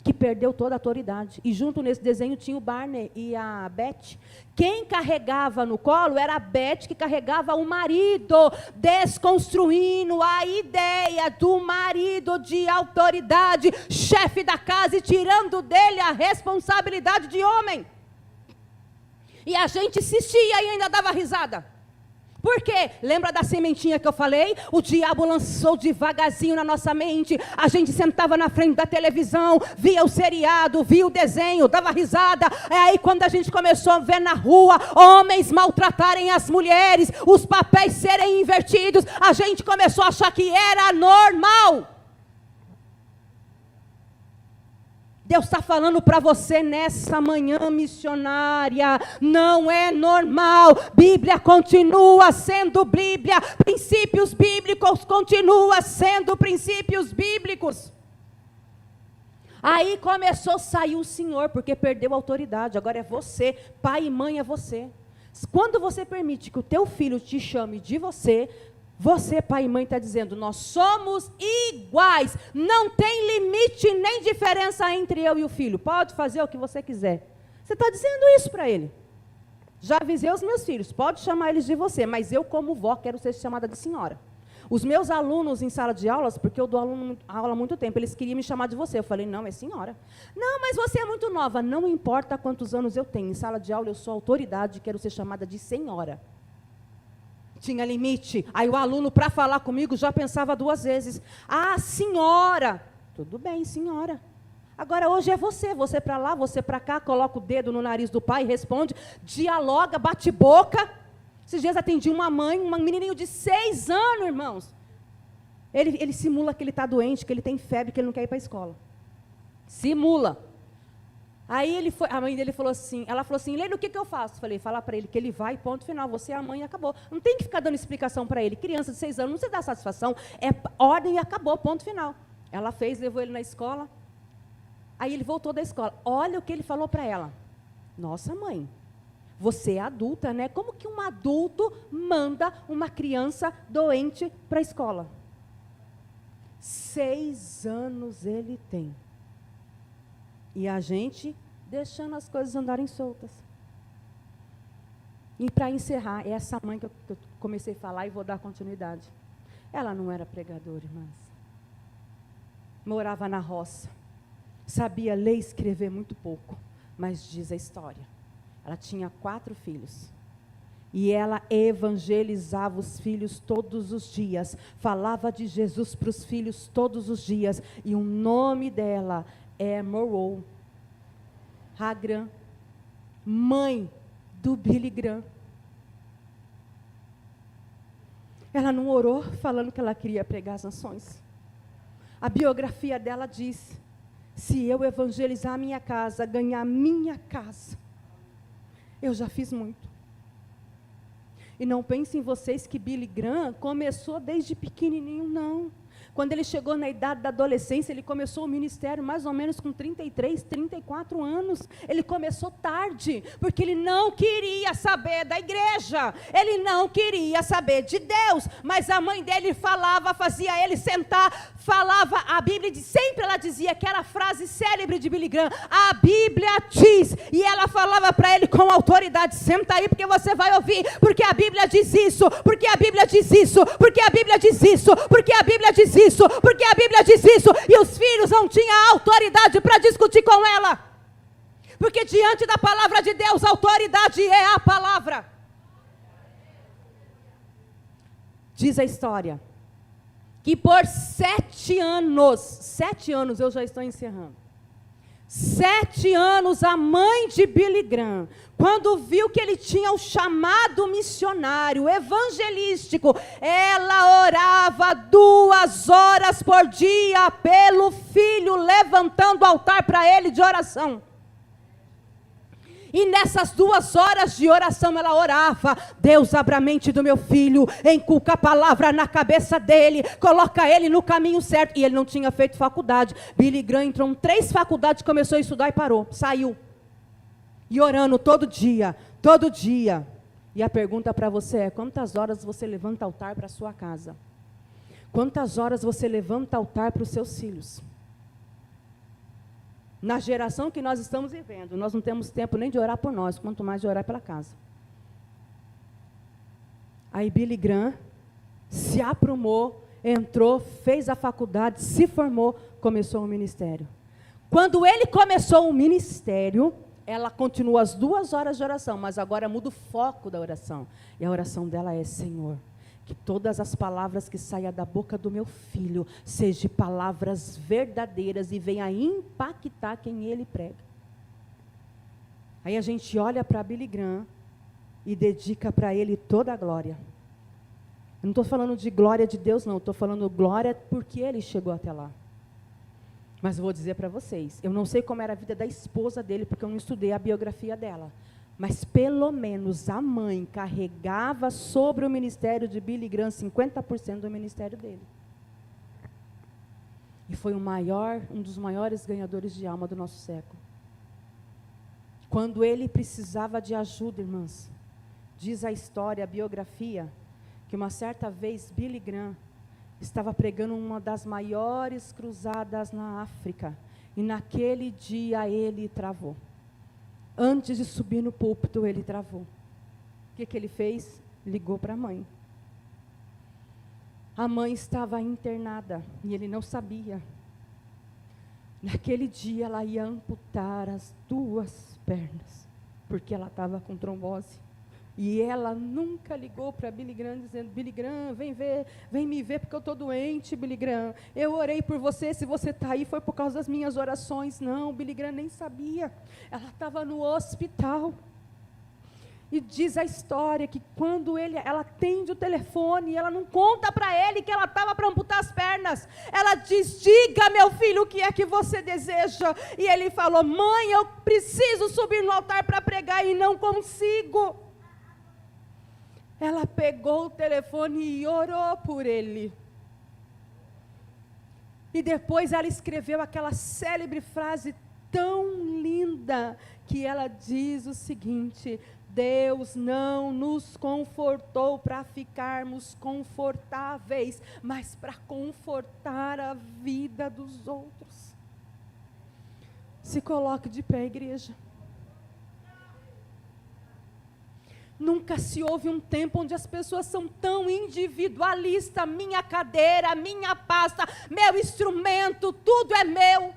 que perdeu toda a autoridade. E junto nesse desenho tinha o Barney e a Beth. Quem carregava no colo era a Beth, que carregava o marido, desconstruindo a ideia do marido de autoridade, chefe da casa, e tirando dele a responsabilidade de homem. E a gente assistia e ainda dava risada. Por quê? Lembra da sementinha que eu falei? O diabo lançou devagarzinho na nossa mente. A gente sentava na frente da televisão, via o seriado, via o desenho, dava risada. É aí quando a gente começou a ver na rua homens maltratarem as mulheres, os papéis serem invertidos, a gente começou a achar que era normal. Deus está falando para você nessa manhã missionária, não é normal, Bíblia continua sendo Bíblia, princípios bíblicos continua sendo princípios bíblicos. Aí começou a sair o Senhor, porque perdeu a autoridade, agora é você, pai e mãe é você. Quando você permite que o teu filho te chame de você, pai e mãe, está dizendo, nós somos iguais, não tem limite nem diferença entre eu e o filho, pode fazer o que você quiser. Você está dizendo isso para ele. Já avisei os meus filhos, pode chamar eles de você, mas eu como vó quero ser chamada de senhora. Os meus alunos em sala de aulas, porque eu dou aula há muito tempo, eles queriam me chamar de você, eu falei, não, é senhora. Não, mas você é muito nova, não importa quantos anos eu tenho, em sala de aula eu sou autoridade, quero ser chamada de senhora. Tinha limite, aí o aluno para falar comigo já pensava 2 vezes, senhora, tudo bem senhora, agora hoje é você para lá, você para cá, coloca o dedo no nariz do pai, responde, dialoga, bate boca. Esses dias atendi uma mãe, um menininho de 6 anos, irmãos, ele simula que ele está doente, que ele tem febre, que ele não quer ir para a escola, simula. Aí a mãe dele falou assim, ela falou assim, Leila, o que eu faço? Falei, fala para ele que ele vai, ponto final, você é a mãe e acabou. Não tem que ficar dando explicação para ele, criança de 6 anos, não se dá satisfação, é ordem e acabou, ponto final. Ela fez, levou ele na escola, aí ele voltou da escola, olha o que ele falou para ela. Nossa mãe, você é adulta, né? Como que um adulto manda uma criança doente para a escola? 6 anos ele tem. E a gente deixando as coisas andarem soltas. E para encerrar, é essa mãe que eu comecei a falar e vou dar continuidade. Ela não era pregadora, irmãs. Morava na roça. Sabia ler e escrever muito pouco. Mas diz a história. Ela tinha 4 filhos. E ela evangelizava os filhos todos os dias. Falava de Jesus para os filhos todos os dias. E o nome dela é Morrow Hagran, mãe do Billy Graham. Ela não orou falando que ela queria pregar as nações. A biografia dela diz, se eu evangelizar a minha casa, ganhar minha casa, eu já fiz muito. E não pensem vocês que Billy Graham começou desde pequenininho, não. Quando ele chegou na idade da adolescência, ele começou o ministério mais ou menos com 33, 34 anos. Ele começou tarde, porque ele não queria saber da igreja. Ele não queria saber de Deus. Mas a mãe dele falava, fazia ele sentar, falava, a Bíblia, sempre ela dizia que era a frase célebre de Billy Graham, a Bíblia diz, e ela falava para ele com autoridade, senta aí porque você vai ouvir, porque a Bíblia diz isso, porque a Bíblia diz isso, porque a Bíblia diz isso, porque a Bíblia diz isso, porque a Bíblia diz isso, e os filhos não tinham autoridade para discutir com ela, porque diante da palavra de Deus, a autoridade é a palavra. Diz a história, que por 7 anos, eu já estou encerrando, 7 anos a mãe de Billy Graham, quando viu que ele tinha o chamado missionário, evangelístico, ela orava 2 horas por dia pelo filho, levantando o altar para ele de oração. E nessas 2 horas de oração ela orava, Deus abre a mente do meu filho, inculca a palavra na cabeça dele, coloca ele no caminho certo. E ele não tinha feito faculdade. Billy Graham entrou em 3 faculdades, começou a estudar e parou, saiu. E orando todo dia, todo dia. E a pergunta para você é, quantas horas você levanta altar para a sua casa? Quantas horas você levanta altar para os seus filhos? Na geração que nós estamos vivendo, nós não temos tempo nem de orar por nós, quanto mais de orar pela casa. Aí Billy Graham se aprumou, entrou, fez a faculdade, se formou, começou o ministério. Quando ele começou o ministério, ela continua as 2 horas de oração, mas agora muda o foco da oração. E a oração dela é: Senhor, que todas as palavras que saiam da boca do meu filho sejam palavras verdadeiras e venham impactar quem ele prega. Aí a gente olha para Billy Graham e dedica para ele toda a glória. Eu não estou falando de glória de Deus, não. Estou falando glória porque ele chegou até lá. Mas eu vou dizer para vocês, eu não sei como era a vida da esposa dele, porque eu não estudei a biografia dela. Mas pelo menos a mãe carregava sobre o ministério de Billy Graham 50% do ministério dele. E foi um dos maiores ganhadores de alma do nosso século. Quando ele precisava de ajuda, irmãs, diz a história, a biografia, que uma certa vez Billy Graham estava pregando uma das maiores cruzadas na África, e naquele dia ele travou. Antes de subir no púlpito, ele travou. O que ele fez? Ligou para a mãe. A mãe estava internada, e ele não sabia. Naquele dia, ela ia amputar as 2 pernas, porque ela estava com trombose. E ela nunca ligou para Billy Graham dizendo: Billy Graham, vem me ver porque eu estou doente, Billy Graham. Eu orei por você, se você está aí foi por causa das minhas orações. Não, Billy Graham nem sabia. Ela estava no hospital. E diz a história que quando ela atende o telefone, ela não conta para ele que ela estava para amputar as pernas. Ela diz: diga, meu filho, o que é que você deseja? E ele falou: mãe, eu preciso subir no altar para pregar e não consigo. Ela pegou o telefone e orou por ele. E depois ela escreveu aquela célebre frase tão linda, que ela diz o seguinte: Deus não nos confortou para ficarmos confortáveis, mas para confortar a vida dos outros. Se coloque de pé, igreja. Nunca se houve um tempo onde as pessoas são tão individualistas. Minha cadeira, minha pasta, meu instrumento, tudo é meu.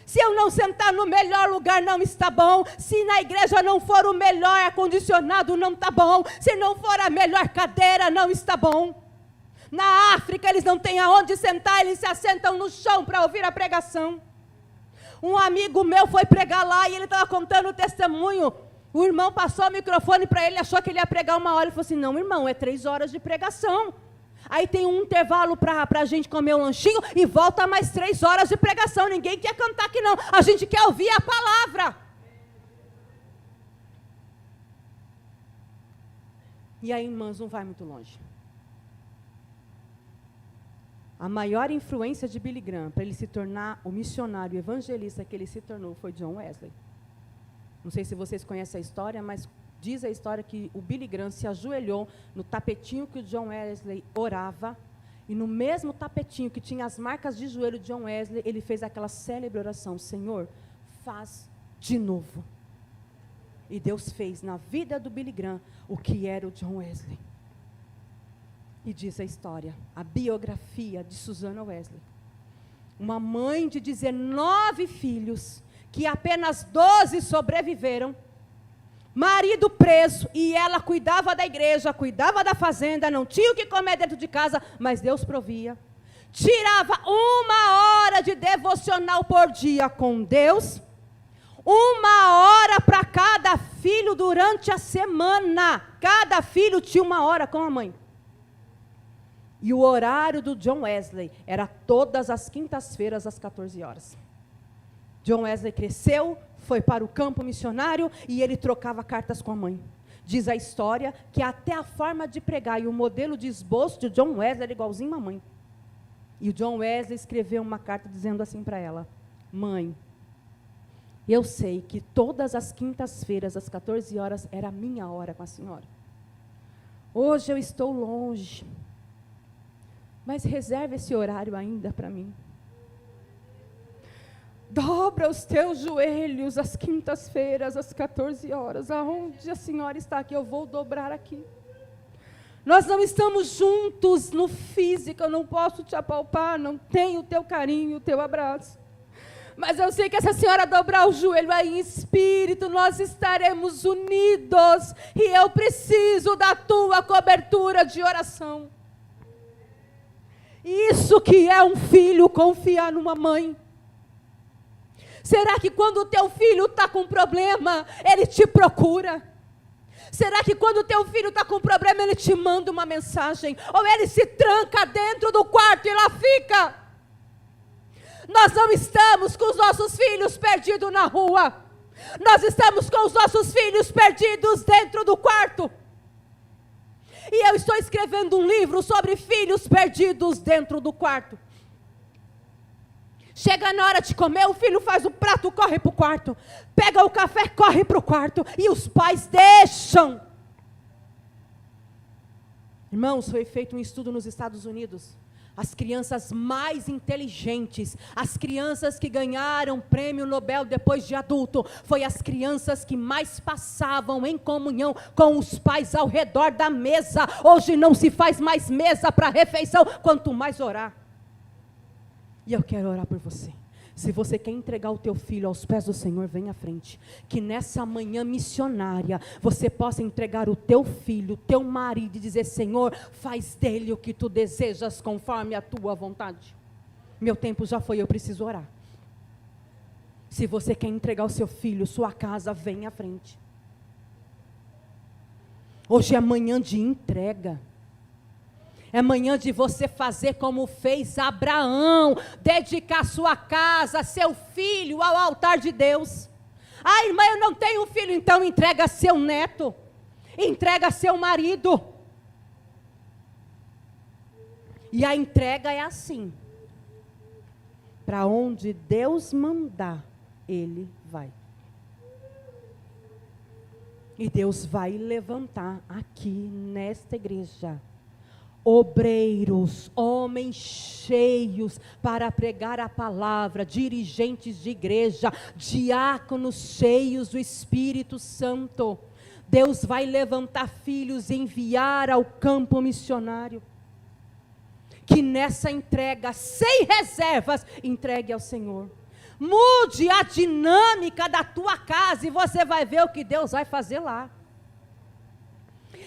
Se eu não sentar no melhor lugar, não está bom. Se na igreja não for o melhor ar-condicionado, não está bom. Se não for a melhor cadeira, não está bom. Na África, eles não têm aonde sentar, eles se assentam no chão para ouvir a pregação. Um amigo meu foi pregar lá e ele estava contando o testemunho. O irmão passou o microfone para ele, achou que ele ia pregar 1 hora. Ele falou assim: não, irmão, é 3 horas de pregação. Aí tem um intervalo para a gente comer um lanchinho e volta mais 3 horas de pregação. Ninguém quer cantar aqui não, a gente quer ouvir a palavra. E aí, irmãos, não vai muito longe. A maior influência de Billy Graham para ele se tornar o missionário evangelista que ele se tornou foi John Wesley. Não sei se vocês conhecem a história, mas diz a história que o Billy Graham se ajoelhou no tapetinho que o John Wesley orava, e no mesmo tapetinho que tinha as marcas de joelho de John Wesley, ele fez aquela célebre oração: Senhor, faz de novo. E Deus fez na vida do Billy Graham o que era o John Wesley. E diz a história, a biografia de Susanna Wesley, uma mãe de 19 filhos, que apenas 12 sobreviveram, marido preso, e ela cuidava da igreja, cuidava da fazenda, não tinha o que comer dentro de casa, mas Deus provia. Tirava 1 hora de devocional por dia com Deus, 1 hora para cada filho durante a semana. Cada filho tinha 1 hora com a mãe. E o horário do John Wesley era todas as quintas-feiras às 14 horas. John Wesley cresceu, foi para o campo missionário e ele trocava cartas com a mãe. Diz a história que até a forma de pregar e o modelo de esboço de John Wesley era igualzinho à mãe. E o John Wesley escreveu uma carta dizendo assim para ela: mãe, eu sei que todas as quintas-feiras às 14 horas era a minha hora com a senhora. Hoje eu estou longe, mas reserve esse horário ainda para mim. Dobra os teus joelhos às quintas-feiras, às 14 horas. Aonde a senhora está aqui, eu vou dobrar aqui. Nós não estamos juntos no físico, eu não posso te apalpar, não tenho o teu carinho, o teu abraço. Mas eu sei que essa senhora dobrar o joelho aí em espírito, nós estaremos unidos. E eu preciso da tua cobertura de oração. Isso que é um filho confiar numa mãe. Será que quando o teu filho está com problema, ele te procura? Será que quando o teu filho está com problema, ele te manda uma mensagem? Ou ele se tranca dentro do quarto e lá fica? Nós não estamos com os nossos filhos perdidos na rua. Nós estamos com os nossos filhos perdidos dentro do quarto. E eu estou escrevendo um livro sobre filhos perdidos dentro do quarto. Chega na hora de comer, o filho faz o prato, corre para o quarto. Pega o café, corre para o quarto. E os pais deixam. Irmãos, foi feito um estudo nos Estados Unidos. As crianças mais inteligentes, as crianças que ganharam prêmio Nobel depois de adulto, foi as crianças que mais passavam em comunhão com os pais ao redor da mesa. Hoje não se faz mais mesa para refeição, quanto mais orar. E eu quero orar por você. Se você quer entregar o teu filho aos pés do Senhor, vem à frente. Que nessa manhã missionária, você possa entregar o teu filho, o teu marido e dizer: Senhor, faz dele o que tu desejas conforme a tua vontade. Meu tempo já foi, eu preciso orar. Se você quer entregar o seu filho, sua casa, vem à frente. Hoje é manhã de entrega. É manhã de você fazer como fez Abraão, dedicar sua casa, seu filho ao altar de Deus. Ah, irmã, eu não tenho filho, então entrega seu neto, entrega seu marido. E a entrega é assim: para onde Deus mandar, ele vai. E Deus vai levantar aqui nesta igreja obreiros, homens cheios para pregar a palavra, dirigentes de igreja, diáconos cheios do Espírito Santo. Deus vai levantar filhos e enviar ao campo missionário. Que nessa entrega, sem reservas, entregue ao Senhor. Mude a dinâmica da tua casa e você vai ver o que Deus vai fazer lá.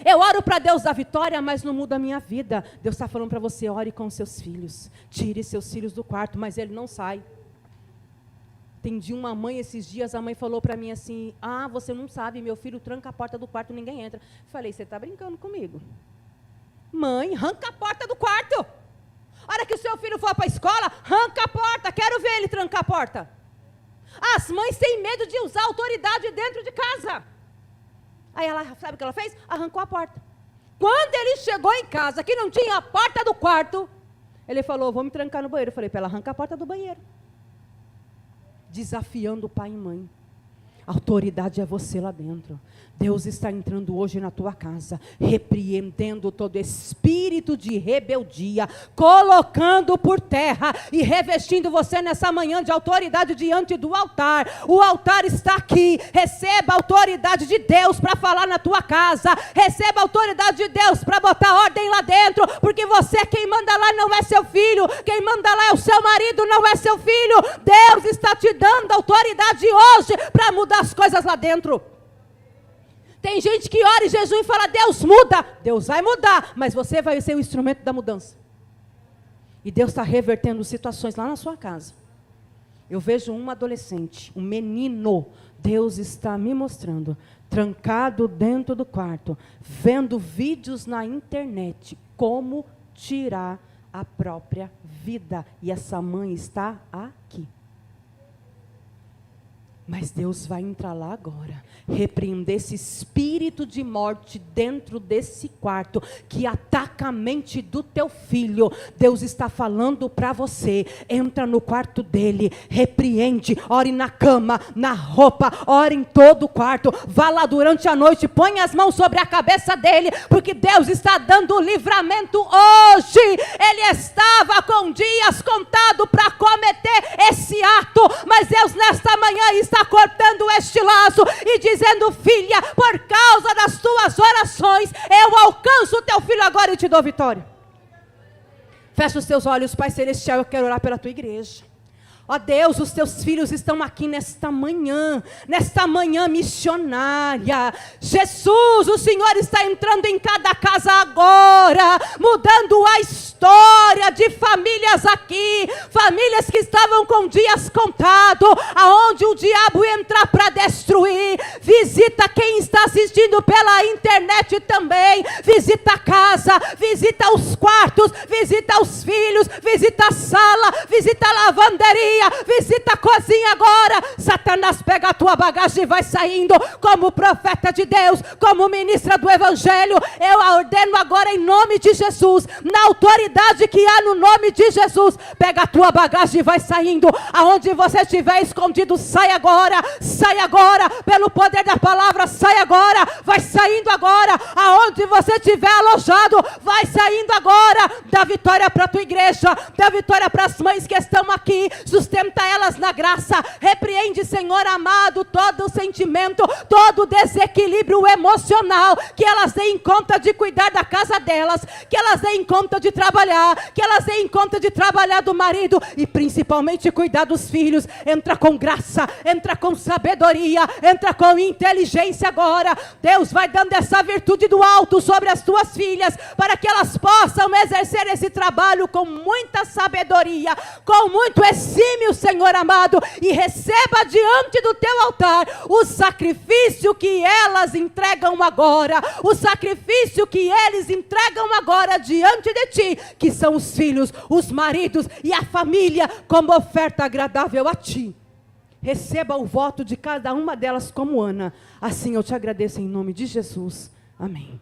Eu oro para Deus da vitória, mas não muda a minha vida. Deus está falando para você: ore com seus filhos, tire seus filhos do quarto, mas ele não sai. Atendi uma mãe esses dias, a mãe falou para mim assim: ah, você não sabe, meu filho tranca a porta do quarto, ninguém entra. Falei: você está brincando comigo? Mãe, arranca a porta do quarto. A hora que o seu filho for para a escola, arranca a porta, quero ver ele trancar a porta. As mães têm medo de usar autoridade dentro de casa. Aí ela, sabe o que ela fez? Arrancou a porta. Quando ele chegou em casa, que não tinha a porta do quarto, ele falou: vou me trancar no banheiro. Eu falei para ela: arranca a porta do banheiro. Desafiando o pai e mãe. A autoridade é você lá dentro. Deus está entrando hoje na tua casa, repreendendo todo espírito de rebeldia, colocando por terra e revestindo você nessa manhã de autoridade diante do altar. O altar está aqui. Receba a autoridade de Deus para falar na tua casa. Receba a autoridade de Deus para botar ordem lá dentro, porque você, quem manda lá não é seu filho, quem manda lá é o seu marido, não é seu filho. Deus está te dando autoridade hoje para mudar as coisas lá dentro. Tem gente que ora em jejum e fala: Deus muda. Deus vai mudar, mas você vai ser o instrumento da mudança. E Deus está revertendo situações lá na sua casa. Eu vejo um adolescente, um menino, Deus está me mostrando, trancado dentro do quarto, vendo vídeos na internet, como tirar a própria vida. E essa mãe está aqui. Mas Deus vai entrar lá agora, repreender esse espírito de morte dentro desse quarto, que ataca a mente do teu filho. Deus está falando para você: entra no quarto dele, repreende, ore na cama, na roupa, ore em todo o quarto, vá lá durante a noite, põe as mãos sobre a cabeça dele, porque Deus está dando livramento hoje. Ele estava com dias contados para cometer esse ato, mas Deus nesta manhã está cortando este laço e dizendo: filha, por causa das tuas orações, eu alcanço o teu filho agora e te dou vitória. Fecha os teus olhos, Pai Celestial, eu quero orar pela tua igreja. Ó Deus, os teus filhos estão aqui nesta manhã missionária. Jesus, o Senhor está entrando em cada casa agora, mudando a história de famílias aqui, famílias que estavam com dias contados, aonde o diabo entrar para destruir. Visita quem está assistindo pela internet também, visita a casa, visita os quartos, visita os filhos, visita a sala, visita a lavanderia, visita a cozinha agora. Satanás, pega a tua bagagem e vai saindo. Como profeta de Deus, como ministra do evangelho, eu a ordeno agora em nome de Jesus, na autoridade que há no nome de Jesus, pega a tua bagagem e vai saindo. Aonde você estiver escondido, sai agora, pelo poder da palavra, sai agora, vai saindo agora. Aonde você estiver alojado, vai saindo agora. Dá vitória para a tua igreja, dá vitória para as mães que estão aqui, sustenta elas na graça. Repreende, Senhor amado, todo o sentimento, todo o desequilíbrio emocional, que elas deem conta de cuidar da casa delas, que elas deem conta de trabalhar, que elas deem conta de trabalhar do marido e principalmente cuidar dos filhos. Entra com graça, entra com sabedoria, entra com inteligência agora. Deus vai dando essa virtude do alto sobre as tuas filhas, para que elas possam exercer esse trabalho com muita sabedoria, com muito exímio, Senhor amado, e receba diante do teu altar o sacrifício que elas entregam agora, o sacrifício que eles entregam agora diante de ti, que são os filhos, os maridos e a família, como oferta agradável a ti. Receba o voto de cada uma delas como Ana. Assim eu te agradeço em nome de Jesus. Amém.